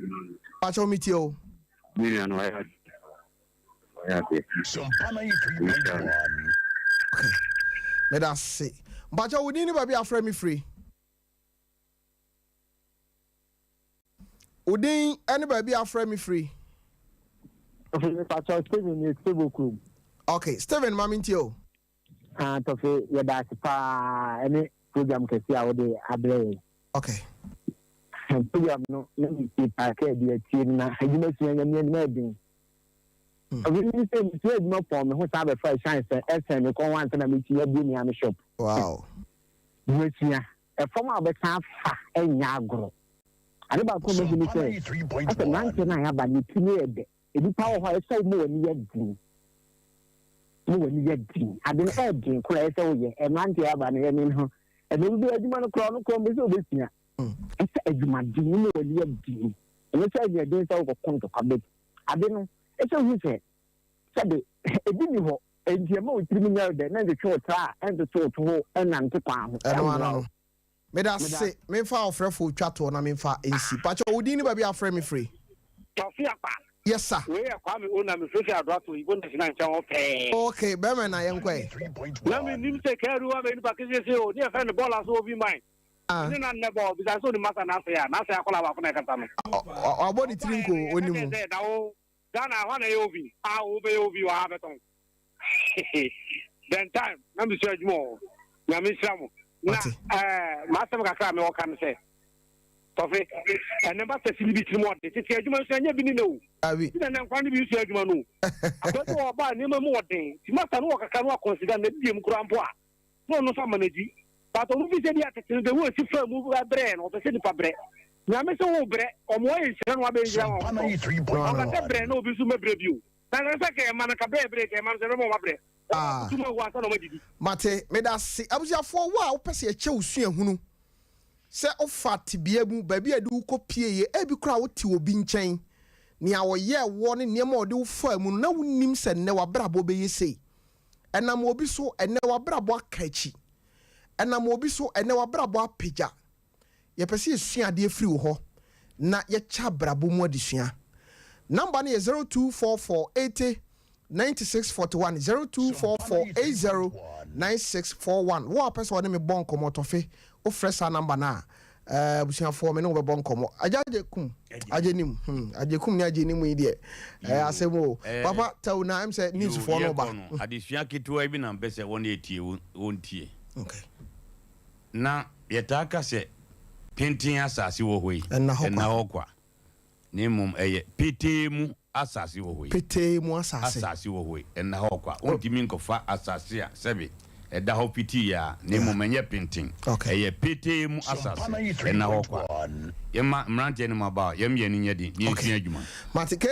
Pacho mitio million I had Sompana 93.1. Okay. Me da se. Pacho udin ni ba bia afra me free. Udin any ba bia afra me free. Pacho Steven ni stable crew. Okay, Steven mamintio. Tofi yada sipa any program kesi a wode abre. Okay. Program no let keep arcade the team na hajima sunya na din. Obi ni say mi trade no for me ho sabe fa chance SN ko wan na mi tia bi ni am shop. Wow. Wetia e form abeta fa enya agro. Ade ba ko me ni say. Asa nanke na ya ba ni tini ede. Ebi pa ho e say mo ni yadi. Mo ni yadi. Ade na edin ko e say wo ye e nanke ya ba ni ni ho. E bi bi aduma no kro me say obesia. Esa aduma din mo ni yadi. E say ye din say ko konto kabet. Ade no esa hu say sabe ebi ni ho endiema o criminal de na de twa tra and to ho enante kwa ho. No. Me da se me fa ofrefo twato na me fa ensi. Pacho odi ni ba bia afre me free. Tofiakwa. Yes sir. We ya kwa me ona me social address we go na ncha ho pe. Okay, be me na yenkwe. Na me nim se keru wa me ni ba kese se o ni e fa ne ball aso obi mine. Ni na ne ball bi so ni masa na se ya akola ba na kata no. Obodi trinko onimu. Ghana wana yobi obe yobi wa habeton. Then time na me search more na me slamu na master kakra me wokan say Tofi and number se sili bi trimo de ti adwuma so anya bi ni no abi na na nkwan bi su adwuma no abeto oba ni ma mo den ti master no kakra no consider na biem kura mpo a no so manaji but onu bi se dia tete de wo si fra mu brain o se ni pa bre nyame so wo bre omo yin hira no abenjira wo ɔkasa bre na obi so mebre bio na nsa ka ma na ka bre ka ma so no mo bre tuma wo asa no madidi mate me da se abusiafo wo a wo pese eche usua hunu se ofa tibia mu ba bia de wo kopie ye e bi kura wo ti obi nkyɛn nea wo ye wo ne nneɛma ɔde wo fa mu na wonim se ne wabrabo be yesei ɛnam obi so ɛne wabrabo akachi ɛnam obi so ɛne wabrabo apagya ye pese esua de afiri wo ho na ye cha brabo mu adesua number ne 024480 9641 0244809641 wo apese woni me bon komo tofe o fresa number na busiafo me no be bon komo ajaje kum ajenim ajekum ni ajenim yi de asemo papa tell na am say news for no ba adesua ketewa bi na mpese woni etie wontie okay na yetaka se pintin asase wo hoi na hokwa ne mum eye pitemu asase wo hoi pitemu asase wo hoi na hokwa ontimi nkofa asase a sebe eda ho piti ya ne mum enye pintin eye pitemu asase na hokwa yema mrante ne maba yem ye ni nyedi ni etua adwuma matike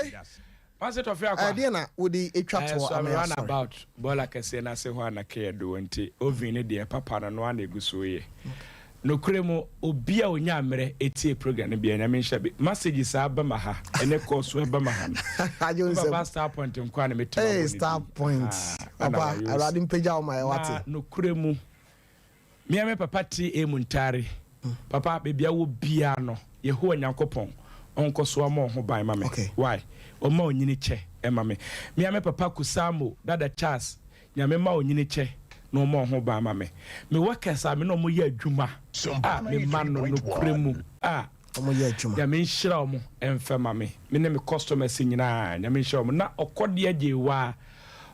Pastor Tofiakwa idea na wodi etwa to am about bola kese na se ho na ke do nti ovin ne de papa no na eguso ye no kremo obi a onya amere etie program ne bia na menhya be messages aba ma ha ene course aba ma ha papa star point nkwa na metima hey star point papa arade mpeja o my wate no kremo me ame papa ti emuntare papa bebia wo bia no ye ho nyankopon onko so ama ho ban ma me why o ma onyini che e ma me ame papa kusamo dada Charles nyame ma onyini che no mo ho ba ma me workers a me no mo ye adwuma me man no kuremu mo ye adwuma ya me nhira mo emfa ma me ne me customers nyina ya me nhira mo na okode ajewa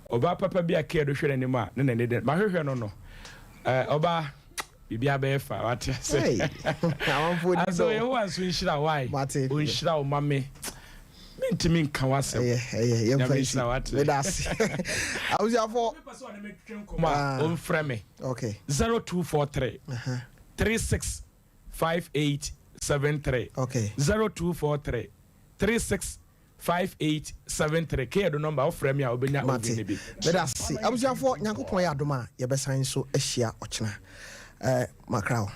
oba papa bi aka do hwere ne ma ne ne ma hwehwe no oba bibia be fa wate say aso ye wan so nhira why o nhira o ma me mentimi nka wase ye me das awusiafo on frame okay 0243 365873 okay 0243 365873 ke do number of frame ya obenya obenya bi me das awusiafo nyankopon ya adoma ye besan so ahia ochena makrawo